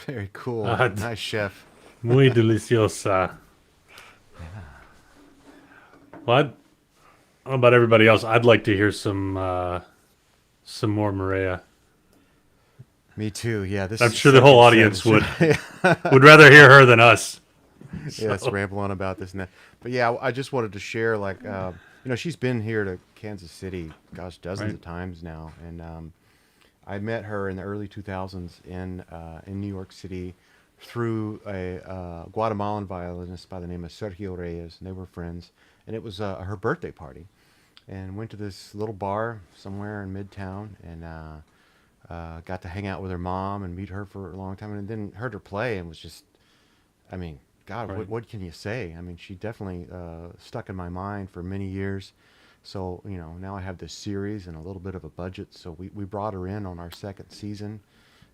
Very cool. Nice, chef. Muy deliciosa. Well, I don't know about everybody else. I'd like to hear some more Mireya. Me too. Yeah, this. I'm is sure the whole second audience sentence. would rather hear her than us. Yeah, let's ramble on about this and that. But yeah, I just wanted to share, like, she's been here to Kansas City, gosh, dozens of times now, and I met her in the early 2000s in New York City through a Guatemalan violinist by the name of Sergio Reyes, and they were friends, and it was her birthday party, and went to this little bar somewhere in Midtown, and got to hang out with her mom and meet her for a long time, and then heard her play, and was just, I mean, God, what can you say? I mean, she definitely stuck in my mind for many years. So, now I have this series and a little bit of a budget. So we brought her in on our second season,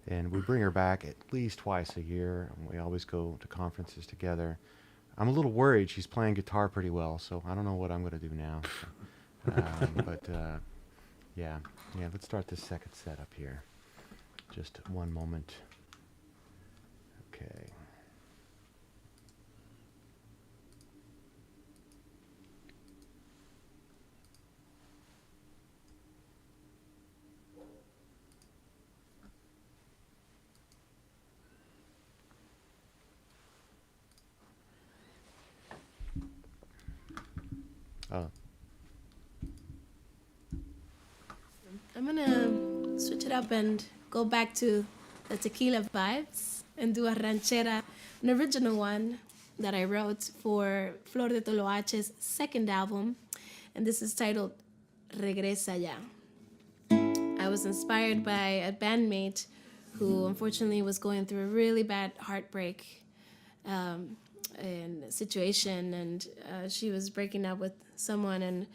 and we bring her back at least twice a year. And we always go to conferences together. I'm a little worried. She's playing guitar pretty well, so I don't know what I'm going to do now. Yeah, let's start this second set up here. Just one moment. Okay. I'm gonna switch it up and go back to the tequila vibes and do a ranchera, an original one that I wrote for Flor de Toloache's second album, and this is titled Regresa Ya. I was inspired by a bandmate who unfortunately was going through a really bad heartbreak and situation, and she was breaking up with someone, and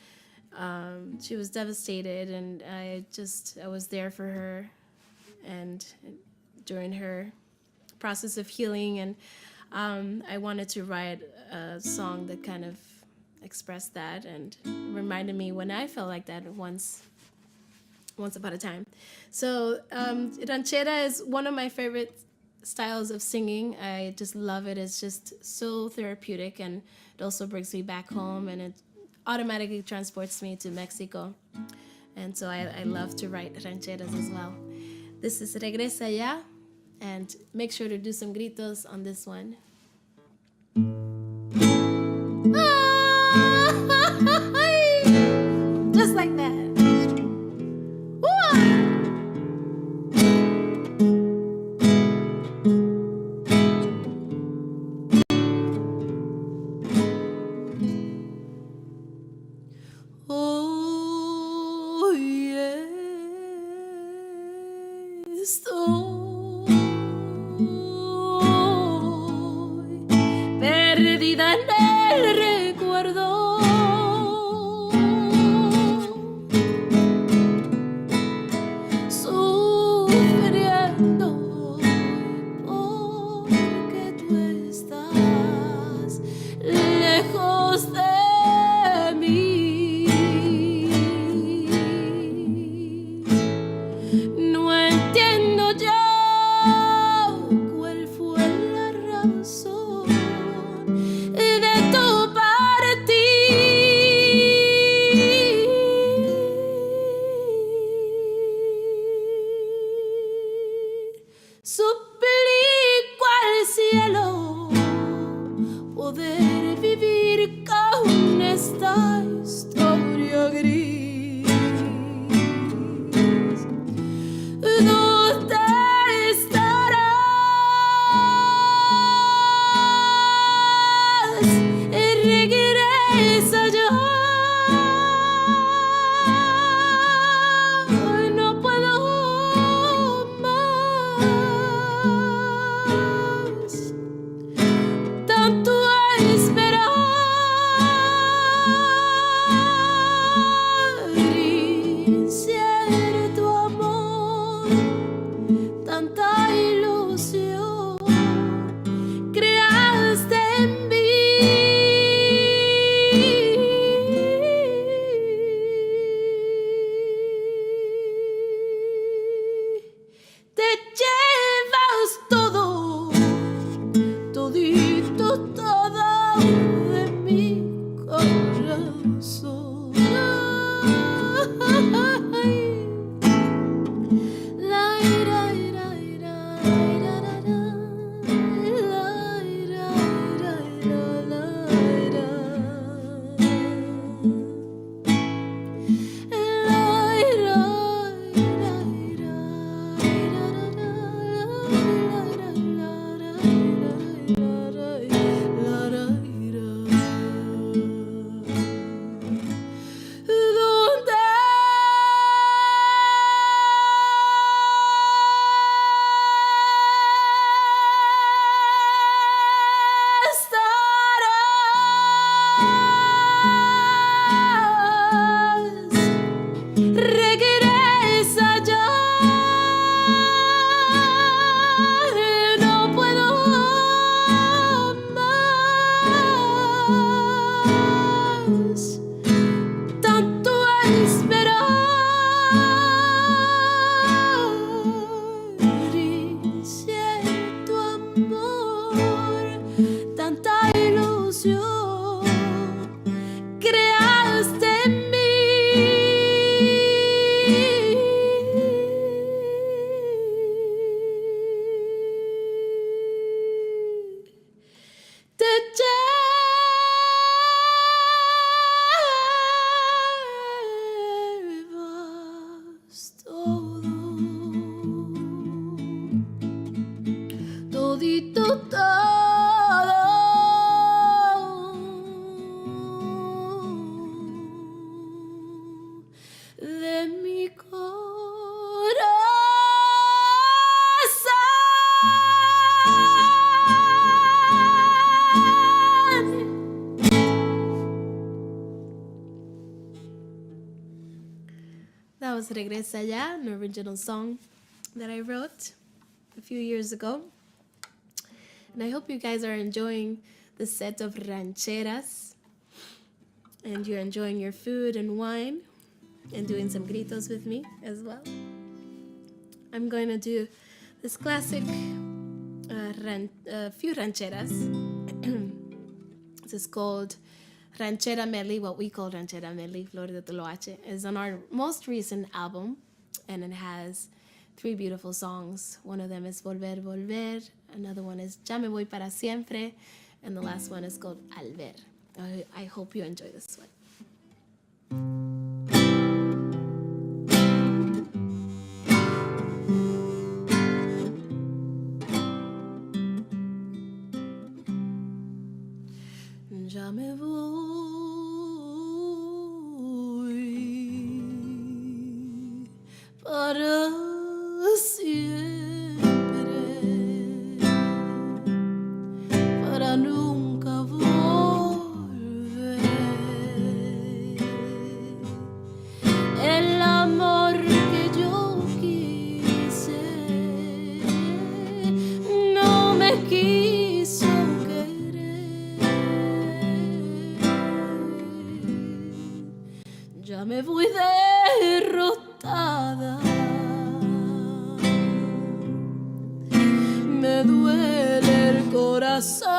she was devastated, and I was there for her and during her process of healing, and I wanted to write a song that kind of expressed that and reminded me when I felt like that once upon a time. So ranchera is one of my favorite styles of singing. I just love it. It's just so therapeutic, and it also brings me back home, and it automatically transports me to Mexico. And so I love to write rancheras as well. This is Regresa Ya, and make sure to do some gritos on this one. Just like that. Perdida en el recuerdo, sufriendo porque tú estás lejos de mí. No entiendo ya cuál fue la razón de tu partir. Suplico al cielo poder vivir con esta historia gris. ¿Dónde estarás? Regresa ya. No puedo más. todito todo de mi corazón. That was Regresa Ya, an original song that I wrote a few years ago. And I hope you guys are enjoying the set of rancheras and you're enjoying your food and wine and doing some gritos with me as well. I'm going to do this classic few rancheras. This is called Ranchera Medley, what we call Ranchera Medley, Flor de Toloache, is on our most recent album, and it has 3 beautiful songs. One of them is Volver, Volver, another one is Ya me voy para siempre, and the last one is called Al ver. I hope you enjoy this one. Ya me voy para siempre, para nunca volver. El amor que yo quise no me quiso querer. Ya me voy derrotada. Me duele el corazón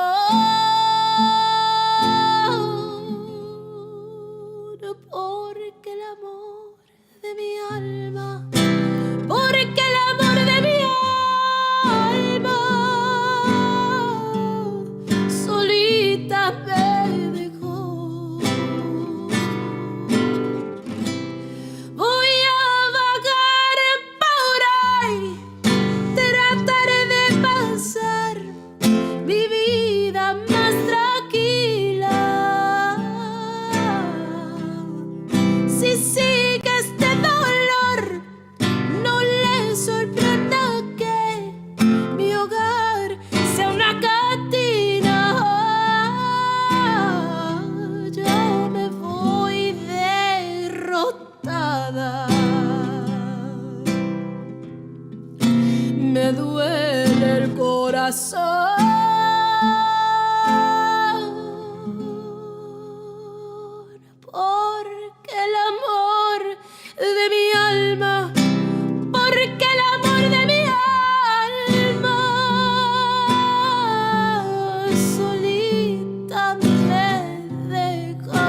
porque el amor de mi alma, porque el amor de mi alma solita me dejó. Voy a vagar por ahí, trataré de pasar mi vida más tranquila. Si sigue este dolor, no le sorprenda que mi hogar sea una cantina. Yo me voy derrotada. Me duele el corazón porque el amor de mi alma, porque el amor de mi alma solita me dejó.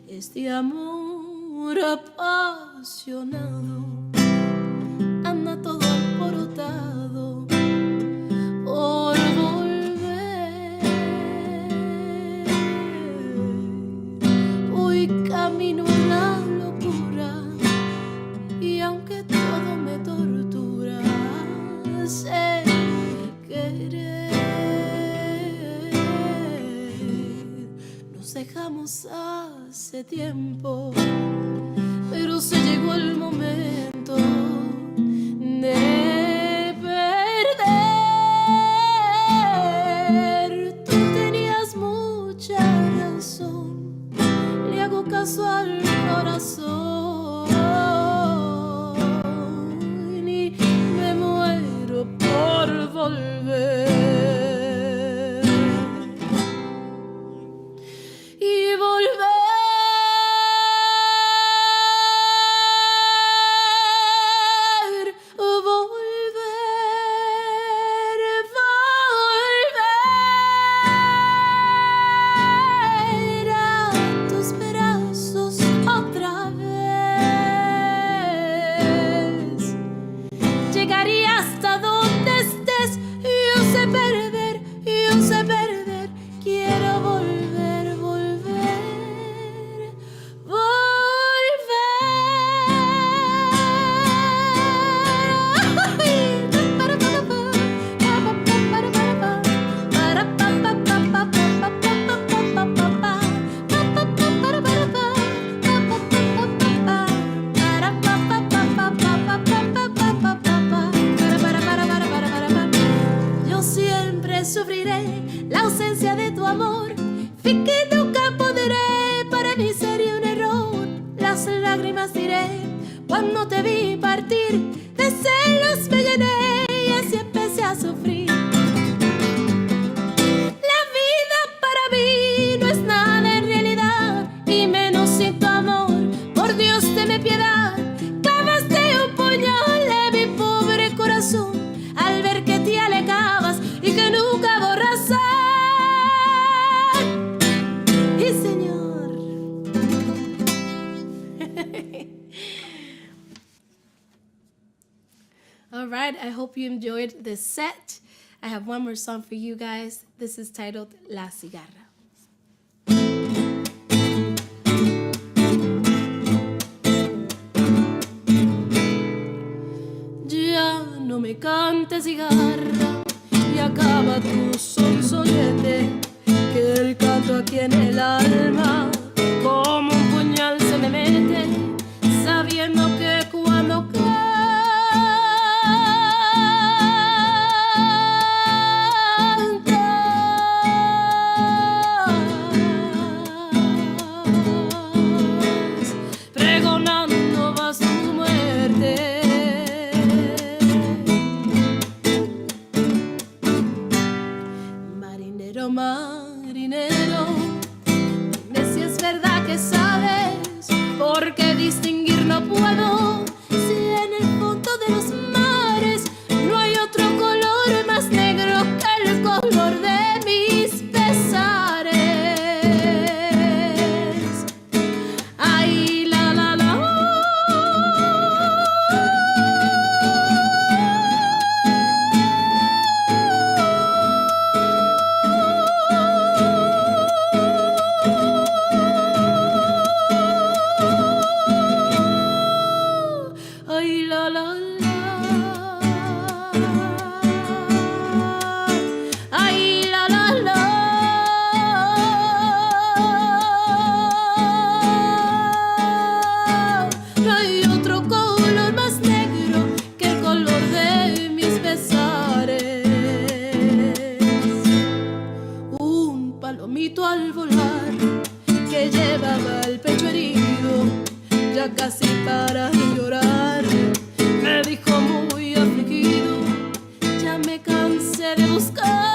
Este amor apasionado anda todo alborotado por volver. Voy camino a la locura y aunque todo me tortura, sé querer. Nos dejamos hace tiempo, pero se llegó el momento de perder. Tú tenías mucha razón, le hago caso al corazón y me muero por volver. Y volver. cuando te vi partir, de celos me llené y así empecé a sufrir. La vida para mí no es nada en realidad, y menos sin tu amor. Por Dios, tenme piedad. Clavaste un puñal en mi pobre corazón al ver que te alejabas y que nunca borras. Y Señor. All right, I hope you enjoyed this set. I have one more song for you guys. This is titled La Cigarra. Ya no me cantes, cigarra, y acaba tu sonsonete, que el canto aquí en el alma como un puñal se me mete, sabiendo que cuando cantas, pregonando vas tu muerte. Marinero, marinero, dime si es verdad que sabes, porque distinguir no puedo, si en el fondo de los mares no hay otro color más negro que el color de mis pesares. Ay, la, la, la, ay, la, la, la. Ay, la, la, la. No hay otro color más negro que el color de mis pesares. Un palomito al volar que llevaba el pecho herido, ya casi para llorar, me dijo muy afligido: ya me cansé de buscar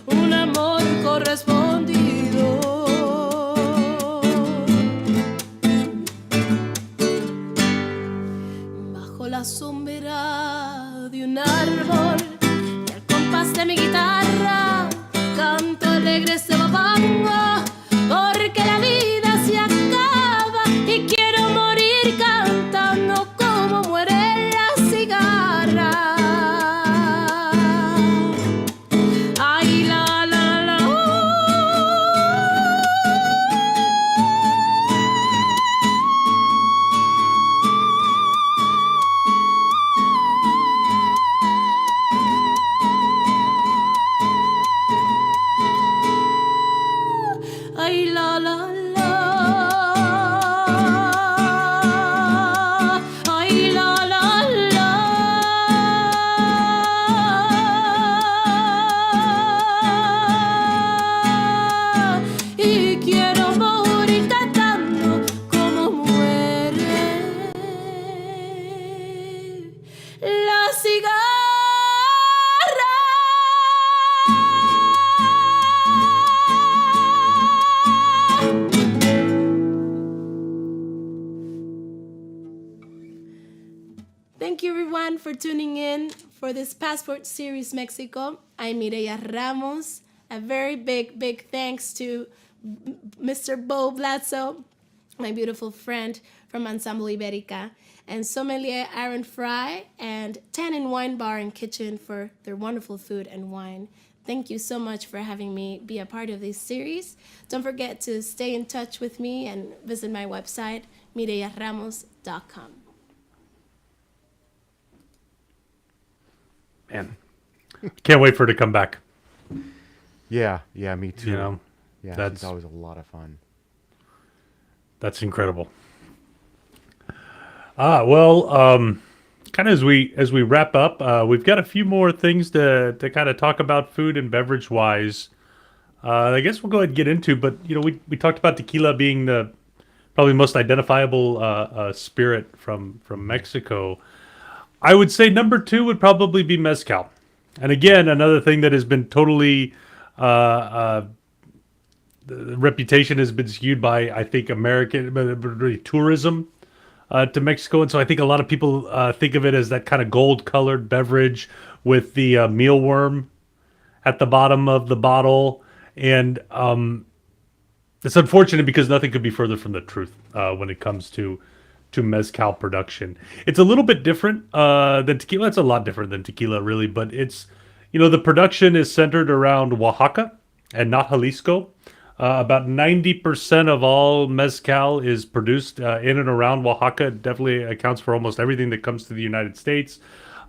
un amor correspondido. Bajo la sombra de un árbol y al compás de mi guitarra canto alegre este babango, porque la vida se acaba y quiero morir cantando como muere la cigarra. Ay, la, la, la, ay, la, la, la. Ay, la, la, la. Y quiero morir cantando como muere la cigarra. Thank you everyone for tuning in for this Passport Series Mexico. I'm Mireya Ramos. A very big thanks to Mr. Beau Bledsoe, my beautiful friend from Ensemble Iberica, and sommelier Aaron Fry, and Tannin Wine Bar and Kitchen for their wonderful food and wine. Thank you so much for having me be a part of this series. Don't forget to stay in touch with me and visit my website, mireyaramos.com. Man, can't wait for her to come back. Yeah, me too. You know, yeah, that's she's always a lot of fun. That's incredible. Well, kind of as we wrap up, we've got a few more things to kind of talk about food and beverage wise. I guess we'll go ahead and get into, but we talked about tequila being the probably most identifiable spirit from Mexico. I would say number two would probably be mezcal, and again, another thing that has been totally the reputation has been skewed by, I think, American really tourism to Mexico, and so I think a lot of people think of it as that kind of gold-colored beverage with the mealworm at the bottom of the bottle, and it's unfortunate because nothing could be further from the truth when it comes to mezcal production. It's a little bit different than tequila. It's a lot different than tequila, really, but it's the production is centered around Oaxaca and not Jalisco. About 90% of all mezcal is produced in and around Oaxaca. It definitely accounts for almost everything that comes to the United States.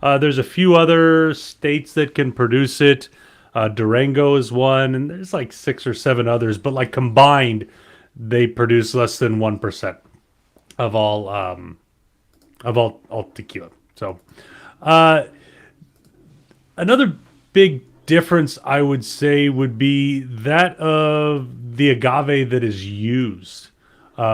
There's a few other states that can produce it. Durango is one, and there's like 6 or 7 others. But like combined, they produce less than 1% of all tequila. So another big difference, I would say, would be that of the agave that is used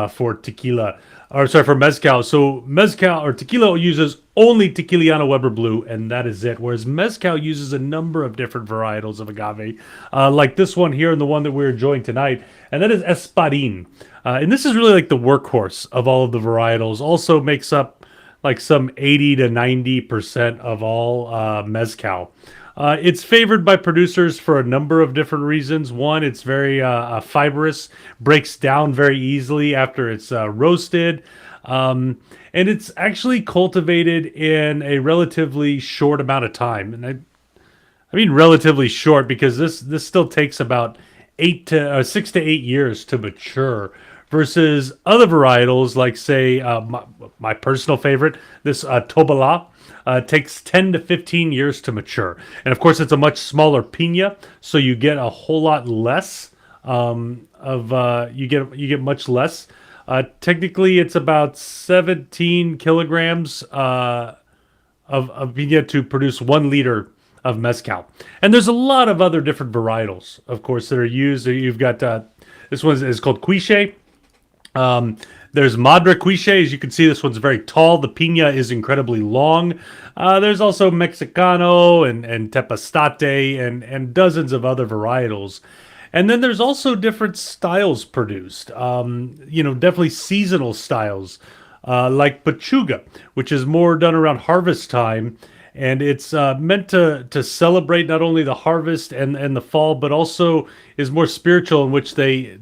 for tequila, or sorry, for mezcal. So mezcal or tequila uses only Tequiliana Weber Blue, and that is it. Whereas mezcal uses a number of different varietals of agave, like this one here and the one that we're enjoying tonight, and that is Espadin. And this is really like the workhorse of all of the varietals. Also makes up like some 80 to 90% of all mezcal. It's favored by producers for a number of different reasons. One, it's very fibrous, breaks down very easily after it's roasted, and it's actually cultivated in a relatively short amount of time. And I mean relatively short because this still takes about 6 to 8 years to mature, versus other varietals like, say, my personal favorite, this Tobala. Takes 10 to 15 years to mature. And of course, it's a much smaller piña, so you get a whole lot less you get much less. Technically, it's about 17 kilograms of piña to produce 1 liter of mezcal. And there's a lot of other different varietals, of course, that are used. You've got this one is called Quiche. There's Madre Quiche. As you can see, this one's very tall. The piña is incredibly long. There's also Mexicano and Tepestate and dozens of other varietals. And then there's also different styles produced. Definitely seasonal styles, like Pachuga, which is more done around harvest time. And it's meant to celebrate not only the harvest and the fall, but also is more spiritual, in which they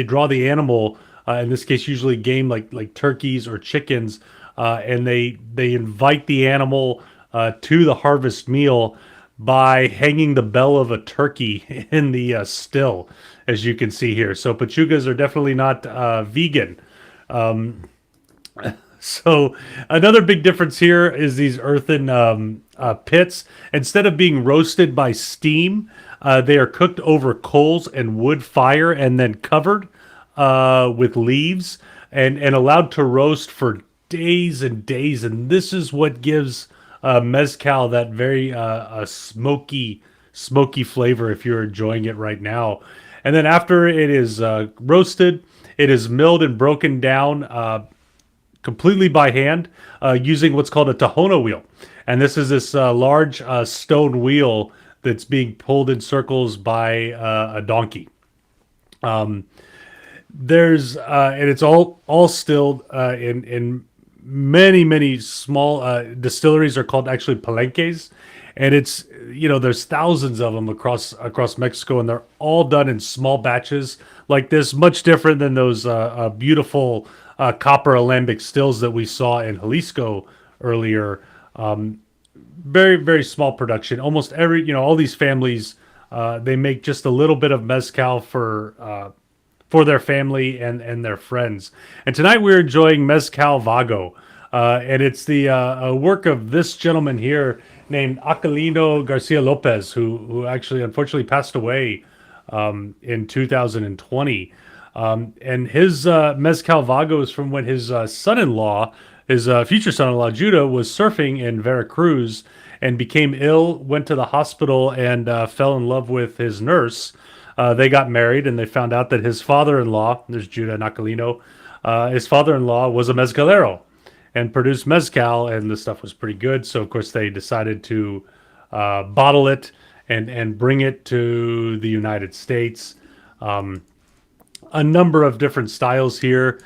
draw the animal, in this case usually game like turkeys or chickens, and they invite the animal to the harvest meal by hanging the bell of a turkey in the still, as you can see here. So Pachugas are definitely not vegan. So another big difference here is these earthen pits. Instead of being roasted by steam, they are cooked over coals and wood fire and then covered with leaves and allowed to roast for days and days. And this is what gives mezcal that very smoky flavor if you're enjoying it right now. And then after it is roasted, it is milled and broken down completely by hand using what's called a Tahona wheel. And this is this large stone wheel that's being pulled in circles by a donkey. There's and it's all stilled in many small distilleries are called actually palenques, and it's there's thousands of them across Mexico, and they're all done in small batches like this, much different than those beautiful copper alembic stills that we saw in Jalisco earlier. Very, very small production. Almost every, all these families, they make just a little bit of mezcal for their family and their friends. And tonight we're enjoying Mezcal Vago. And it's the work of this gentleman here named Aquilino Garcia Lopez, who actually unfortunately passed away in 2020. And his Mezcal Vago is from when his son-in-law, his future son-in-law Judah was surfing in Veracruz and became ill, went to the hospital, and fell in love with his nurse. They got married, and they found out that his father-in-law, there's Judah and Aquilino, his father-in-law was a mezcalero and produced mezcal, and the stuff was pretty good. So, of course, they decided to bottle it and bring it to the United States. A number of different styles here.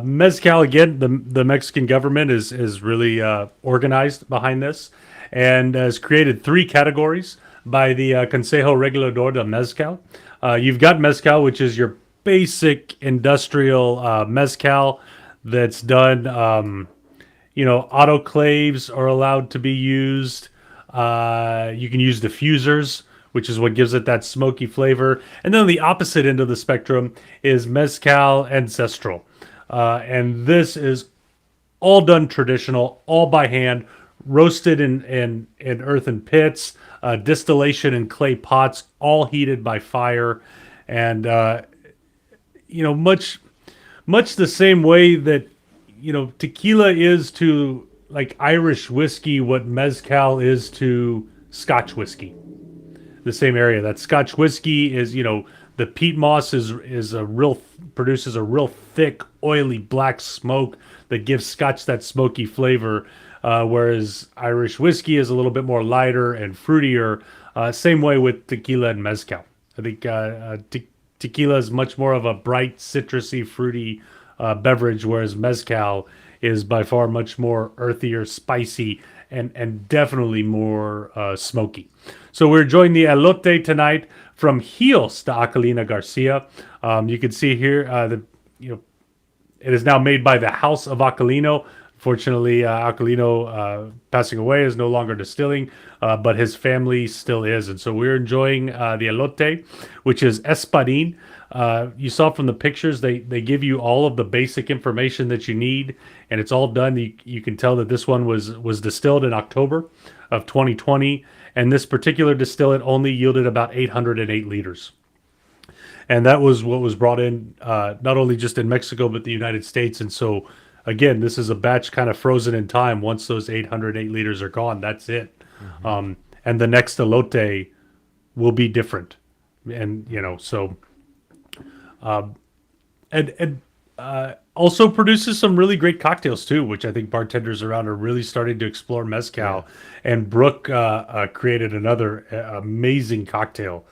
Mezcal, again, the Mexican government is really organized behind this and has created 3 categories by the Consejo Regulador de Mezcal. You've got mezcal, which is your basic industrial mezcal that's done. Autoclaves are allowed to be used. You can use diffusers, which is what gives it that smoky flavor. And then on the opposite end of the spectrum is mezcal ancestral. And this is all done traditional, all by hand, roasted in earthen pits, distillation in clay pots, all heated by fire. And, much the same way that, tequila is to like Irish whiskey what mezcal is to Scotch whiskey. The same area. That Scotch whiskey is, the peat moss produces a real thick, oily black smoke that gives Scotch that smoky flavor, whereas Irish whiskey is a little bit more lighter and fruitier. Same way with tequila and mezcal. I think tequila is much more of a bright, citrusy, fruity beverage, whereas mezcal is by far much more earthier, spicy, and definitely more smoky. So we're enjoying the elote tonight from Hios de Aquilina Garcia. You can see here it is now made by the House of Aquilino. Fortunately, Aquilino passing away is no longer distilling, but his family still is. And so we're enjoying the elote, which is espadín. You saw from the pictures, they give you all of the basic information that you need, and it's all done. You can tell that this one was distilled in October of 2020, and this particular distillate only yielded about 808 liters. And that was what was brought in not only just in Mexico, but the United States. And so, again, this is a batch kind of frozen in time. Once those 808 liters are gone, that's it. Mm-hmm. And the next elote will be different. And, so... also produces some really great cocktails too, which I think bartenders around are really starting to explore mezcal. Yeah. And Brooke created another amazing cocktail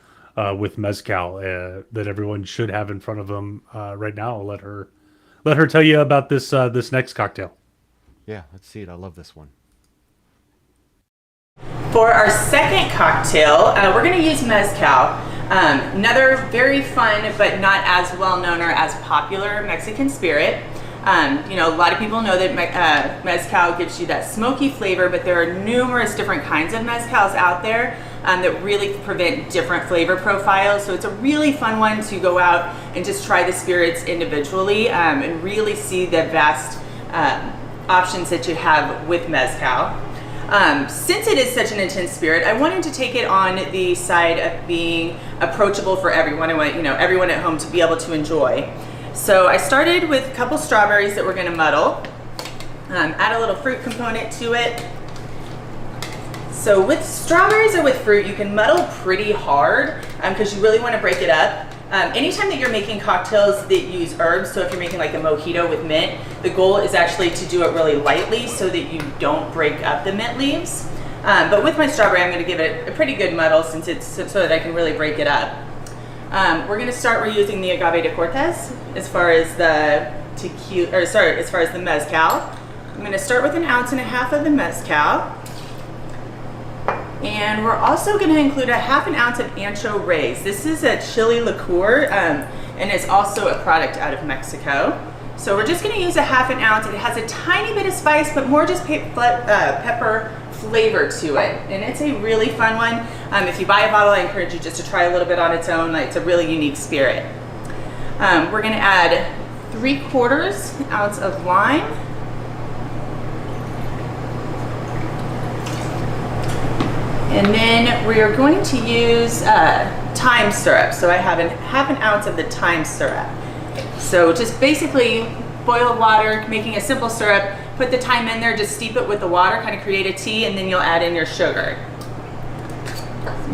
with mezcal that everyone should have in front of them right now. I'll let her tell you about this next cocktail. Yeah, let's see it. I love this one. For our second cocktail, we're going to use mezcal. Another very fun but not as well known or as popular Mexican spirit. A lot of people know that mezcal gives you that smoky flavor, but there are numerous different kinds of mezcals out there that really prevent different flavor profiles. So it's a really fun one to go out and just try the spirits individually and really see the vast options that you have with mezcal. Since it is such an intense spirit, I wanted to take it on the side of being approachable for everyone. I want everyone at home to be able to enjoy. So I started with a couple strawberries that we're going to muddle. Add a little fruit component to it. So with strawberries or with fruit, you can muddle pretty hard because you really want to break it up. Anytime that you're making cocktails that use herbs, so if you're making like a mojito with mint, the goal is actually to do it really lightly so that you don't break up the mint leaves. But with my strawberry, I'm going to give it a pretty good muddle so that I can really break it up. We're going to start reusing the Agave de Cortez as far as the mezcal. I'm going to start with 1.5 ounces of the mezcal. And we're also going to include 1/2 ounce of ancho reyes. This is a chili liqueur, and it's also a product out of Mexico. So we're just going to use 1/2 ounce. It has a tiny bit of spice, but more just pepper flavor to it. And it's a really fun one. If you buy a bottle, I encourage you just to try a little bit on its own. It's a really unique spirit. We're going to add 3/4 ounce of lime. And then we are going to use thyme syrup. So I have 1/2 ounce of the thyme syrup. So just basically boil water, making a simple syrup, Put the thyme in there, just steep it with the water, kind of create a tea, and then you'll add in your sugar.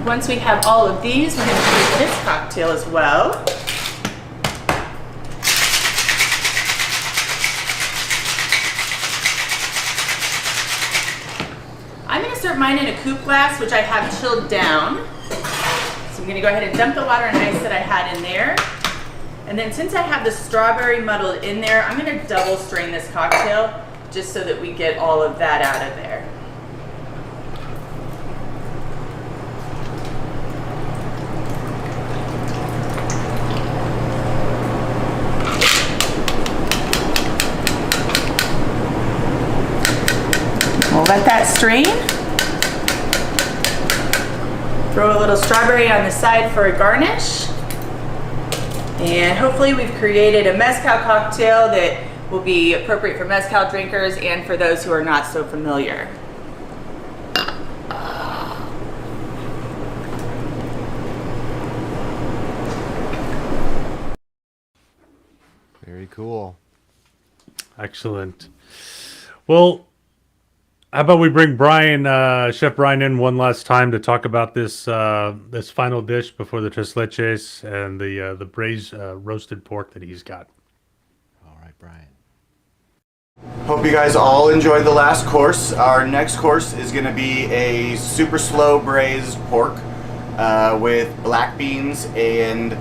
Once we have all of these, we're going to create this cocktail as well. I'm going to serve mine in a coupe glass, which I have chilled down. So I'm going to go ahead and dump the water and ice that I had in there. And then since I have the strawberry muddled in there, I'm going to double strain this cocktail just so that we get all of that out of there. We'll let that strain. Throw a little strawberry on the side for a garnish. And hopefully we've created a mezcal cocktail that will be appropriate for mezcal drinkers and for those who are not so familiar. Very cool. Excellent. Well, how about we bring Bryan, Chef Bryan, in one last time to talk about this this final dish before the tres leches and the braised roasted pork that he's got. All right, Bryan. Hope you guys all enjoyed the last course. Our next course is going to be a super slow braised pork with black beans and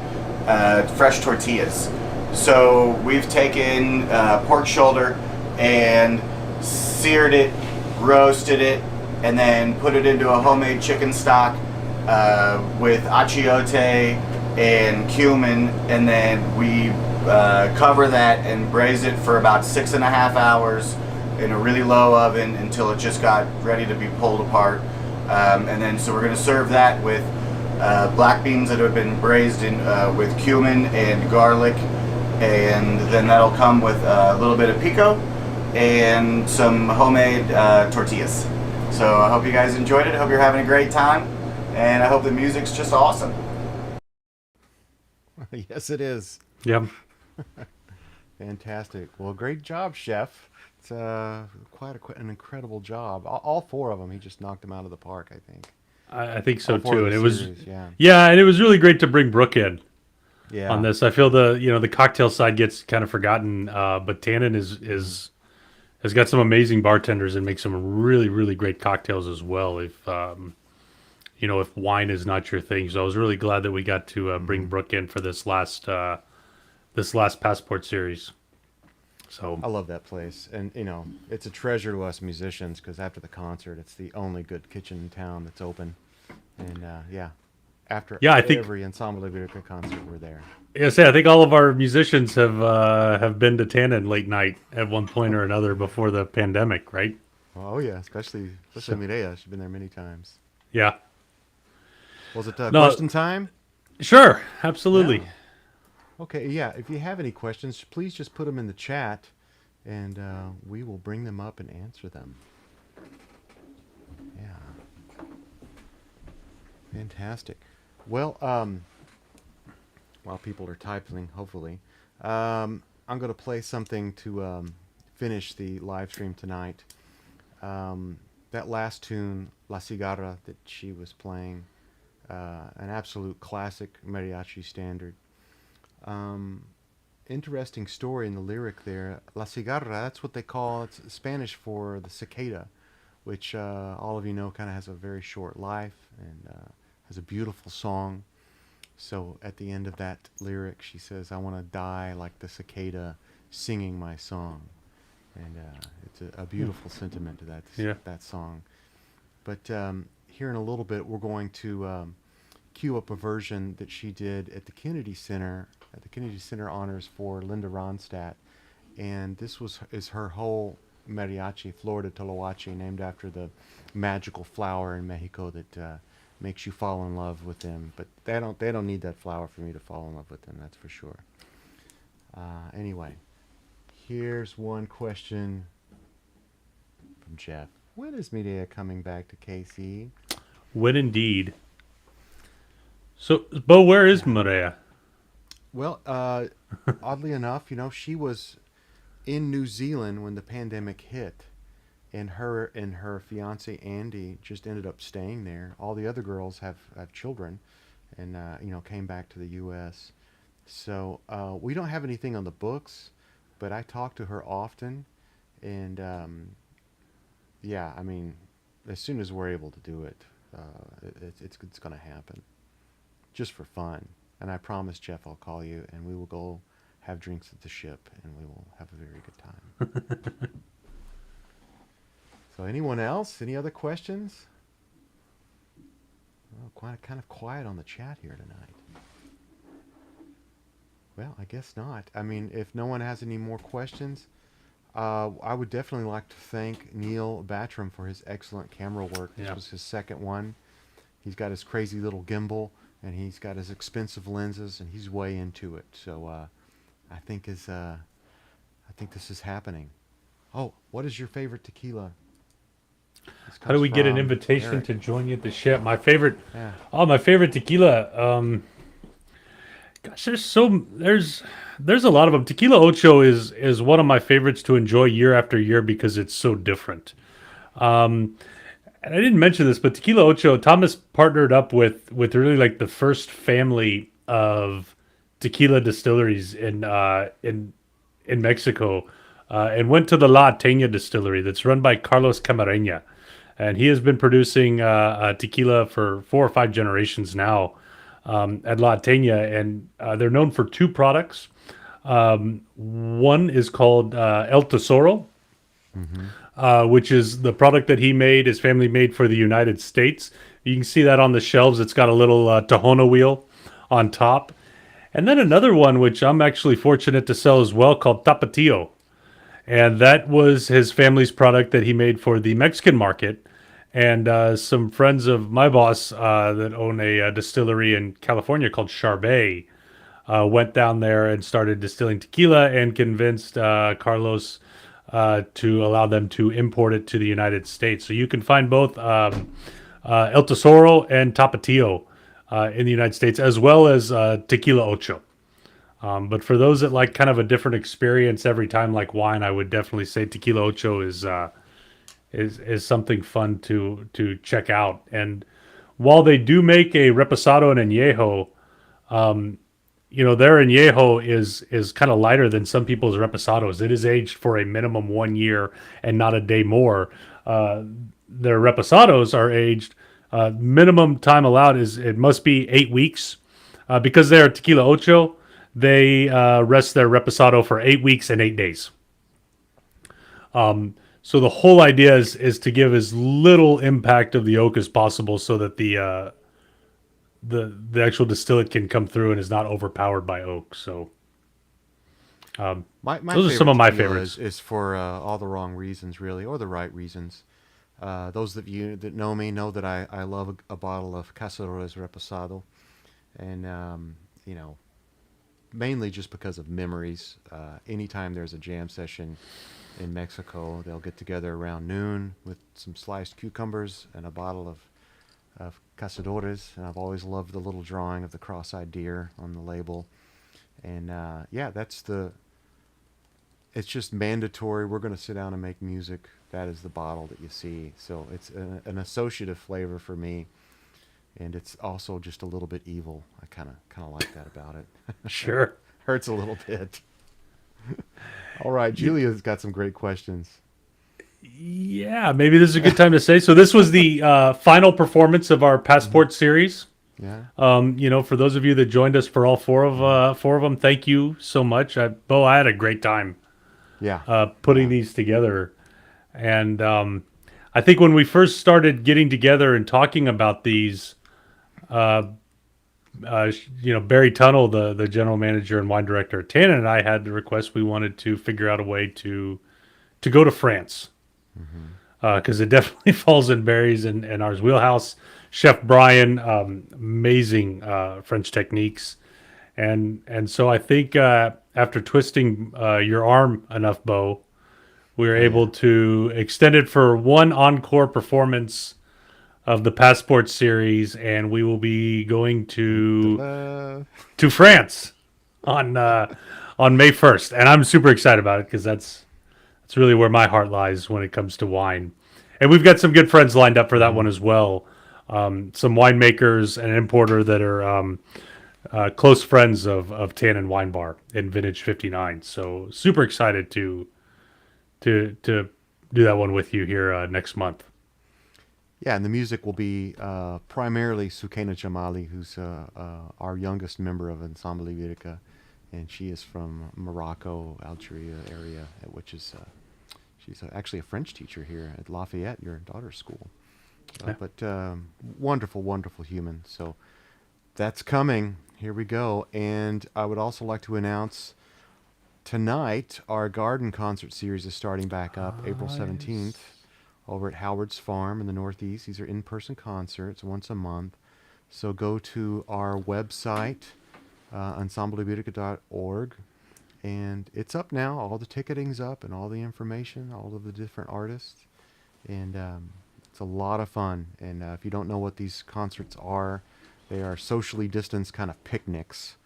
fresh tortillas. So we've taken pork shoulder and seared it, roasted it, and then put it into a homemade chicken stock with achiote and cumin, and then we cover that and braise it for about 6.5 hours in a really low oven until it just got ready to be pulled apart. And then so we're going to serve that with black beans that have been braised in with cumin and garlic, and then that'll come with a little bit of pico and some homemade tortillas. So I hope you guys enjoyed it. I hope you're having a great time, and I hope the music's just awesome. Yes, it is. Yep. Fantastic. Well, great job, Chef. It's quite an incredible job. All four of them, he just knocked them out of the park, I think. I think so All four too. of And the it was series, yeah. yeah, and it was really great to bring Brooke in Yeah. on this. I feel the cocktail side gets kind of forgotten, but Tannin has got some amazing bartenders and makes some really, really great cocktails as well. If if wine is not your thing, so I was really glad that we got to bring Brooke in for this last Passport series. So I love that place, and it's a treasure to us musicians because after the concert, it's the only good kitchen in town that's open, and after I think every Ensemble Iberica concert, we're there. I think all of our musicians have been to Tannin late night at one point or another before the pandemic, right? Oh yeah, especially Mireya. She's been there many times. Yeah. Was it No. question time? Sure, absolutely. Yeah. Okay, yeah. If you have any questions, please just put them in the chat, and we will bring them up and answer them. Yeah. Fantastic. Well, while people are typing, hopefully, I'm going to play something to finish the live stream tonight. That last tune, La Cigarra, that she was playing, an absolute classic mariachi standard. Interesting story in the lyric there. La Cigarra, that's what they call, it's Spanish for the cicada, which all of you know kind of has a very short life and has a beautiful song. So at the end of that lyric, she says, I want to die like the cicada singing my song. And it's a beautiful sentiment to that song. But here in a little bit, we're going to cue up a version that she did at the Kennedy Center, at the Kennedy Center Honors for Linda Ronstadt. And this is her whole mariachi, Flor de Toloache, named after the magical flower in Mexico that makes you fall in love with them. But they don't need that flower for me to fall in love with them, that's for sure. Anyway, here's one question from Jeff. When is Mireya coming back to KC? When indeed. So, Beau, where is Mireya? Well, oddly enough, she was in New Zealand when the pandemic hit, and her fiance Andy just ended up staying there. All the other girls have children, and came back to the U.S. So we don't have anything on the books, but I talk to her often, and yeah, I mean, as soon as we're able to do it, it's going to happen, just for fun. And I promise, Jeff, I'll call you, and we will go have drinks at the ship, and we will have a very good time. So, anyone else? Any other questions? Oh, kind of quiet on the chat here tonight. Well, I guess not. I mean, if no one has any more questions, I would definitely like to thank Neil Batram for his excellent camera work. This was his second one. He's got his crazy little gimbal, and he's got his expensive lenses, and he's way into it. So I think this is happening. Oh, what is your favorite tequila? How do we get an invitation Eric to join you at the ship? My favorite, my favorite tequila. Gosh, there's a lot of them. Tequila Ocho is one of my favorites to enjoy year after year because it's so different. And I didn't mention this, but Tequila Ocho, Thomas partnered up with really like the first family of tequila distilleries in Mexico, and went to the La Teña distillery that's run by Carlos Camarena. And he has been producing tequila for 4 or 5 generations now at La Teña. And they're known for 2 products. One is called El Tesoro, which is the product that his family made for the United States. You can see that on the shelves. It's got a little Tahona wheel on top. And then another one, which I'm actually fortunate to sell as well, called Tapatio. And that was his family's product that he made for the Mexican market. And some friends of my boss that own a distillery in California called Charbet went down there and started distilling tequila and convinced Carlos to allow them to import it to the United States. So you can find both El Tesoro and Tapatio in the United States, as well as Tequila Ocho. But for those that like kind of a different experience every time, like wine, I would definitely say Tequila Ocho is something fun to check out. And while they do make a reposado and añejo, their añejo is kind of lighter than some people's reposados. It is aged for a minimum 1 year and not a day more. Their reposados are aged. Minimum time allowed it must be 8 weeks. Because they are Tequila Ocho, they rest their reposado for 8 weeks and 8 days. So the whole idea is to give as little impact of the oak as possible, so that the actual distillate can come through and is not overpowered by oak. So my those are some of my favorites. Is for all the wrong reasons, really, or the right reasons. Those of you that know me know that I love a bottle of Cazadores Reposado, and mainly just because of memories. Anytime there's a jam session in Mexico, they'll get together around noon with some sliced cucumbers and a bottle of Cazadores, and I've always loved the little drawing of the cross-eyed deer on the label. And it's just mandatory. We're going to sit down and make music. That is the bottle that you see. So it's an associative flavor for me, and it's also just a little bit evil. I kind of like that about it. Sure. Hurts a little bit. All right, Julia's got some great questions. Yeah, maybe this is a good time to say. So this was the final performance of our Passport series. Yeah. For those of you that joined us for all four of them, thank you so much. Beau, I had a great time. Yeah. Putting these together, and I think when we first started getting together and talking about these, Barry Tunnell, the general manager and wine director at Tannin, and I had the request we wanted to figure out a way to go to France, because it definitely falls in Barry's and ours wheelhouse. Chef Bryan, amazing French techniques, and so I think after twisting your arm enough, Beau, we were able to extend it for one encore performance of the Passport series, and we will be going to France on on May 1st, and I'm super excited about it because that's really where my heart lies when it comes to wine. And we've got some good friends lined up for that one as well. Some winemakers and an importer that are close friends of Tannin Wine Bar in Vintage 59. So super excited to do that one with you here next month. Yeah, and the music will be primarily Sukena Jamali, who's our youngest member of Ensemble Iberica, and she is from Morocco, Algeria area, which is she's actually a French teacher here at Lafayette, your daughter's school. Yeah. But wonderful, wonderful human. So that's coming. Here we go. And I would also like to announce tonight our garden concert series is starting back up April 17th over at Howard's Farm in the Northeast. These are in-person concerts once a month. So go to our website, ensembleiberica.org, and it's up now. All the ticketing's up and all the information, all of the different artists. And it's a lot of fun. And if you don't know what these concerts are, they are socially distanced kind of picnics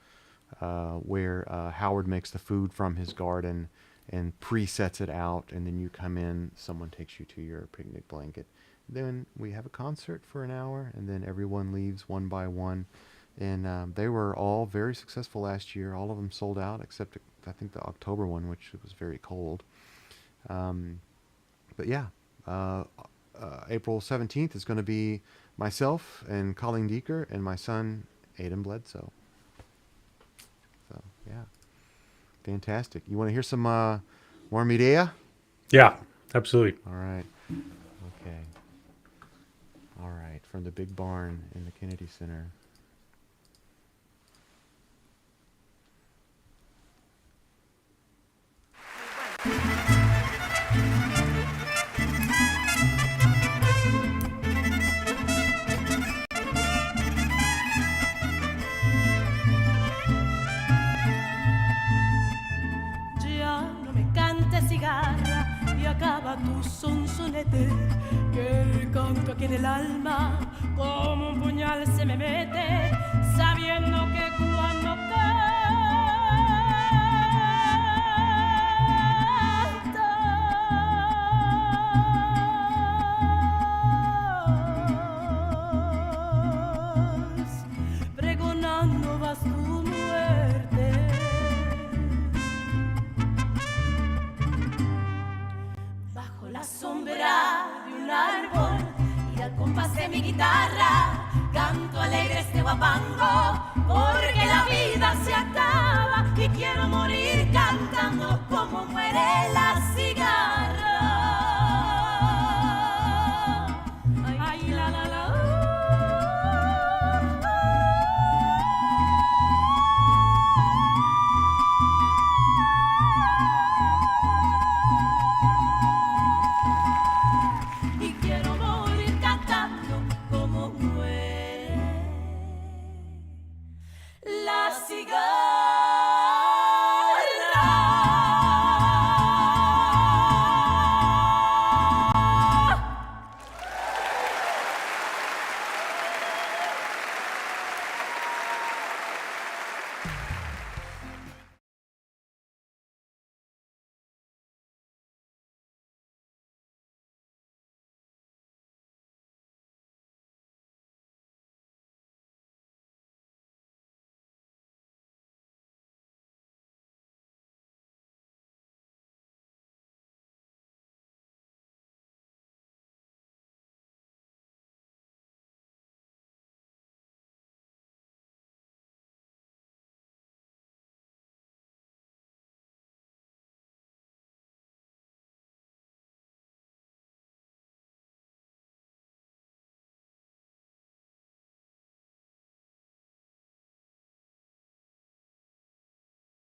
where Howard makes the food from his garden and presets it out, and then you come in, someone takes you to your picnic blanket. Then we have a concert for an hour, and then everyone leaves one by one. And they were all very successful last year. All of them sold out, except I think the October one, which was very cold. But yeah, April 17th is going to be myself and Colleen Deeker and my son, Beau Bledsoe. So, yeah. Fantastic. You want to hear some more Mireya? Yeah, absolutely. All right. Okay. All right. From the big barn in the Kennedy Center. Acaba tu sonsonete, que el canto aquí en el alma como un puñal se me mete, sabiendo que cuando cantas, pregonando vas tu muerte. La sombra de un árbol y al compás de mi guitarra canto alegre este guapango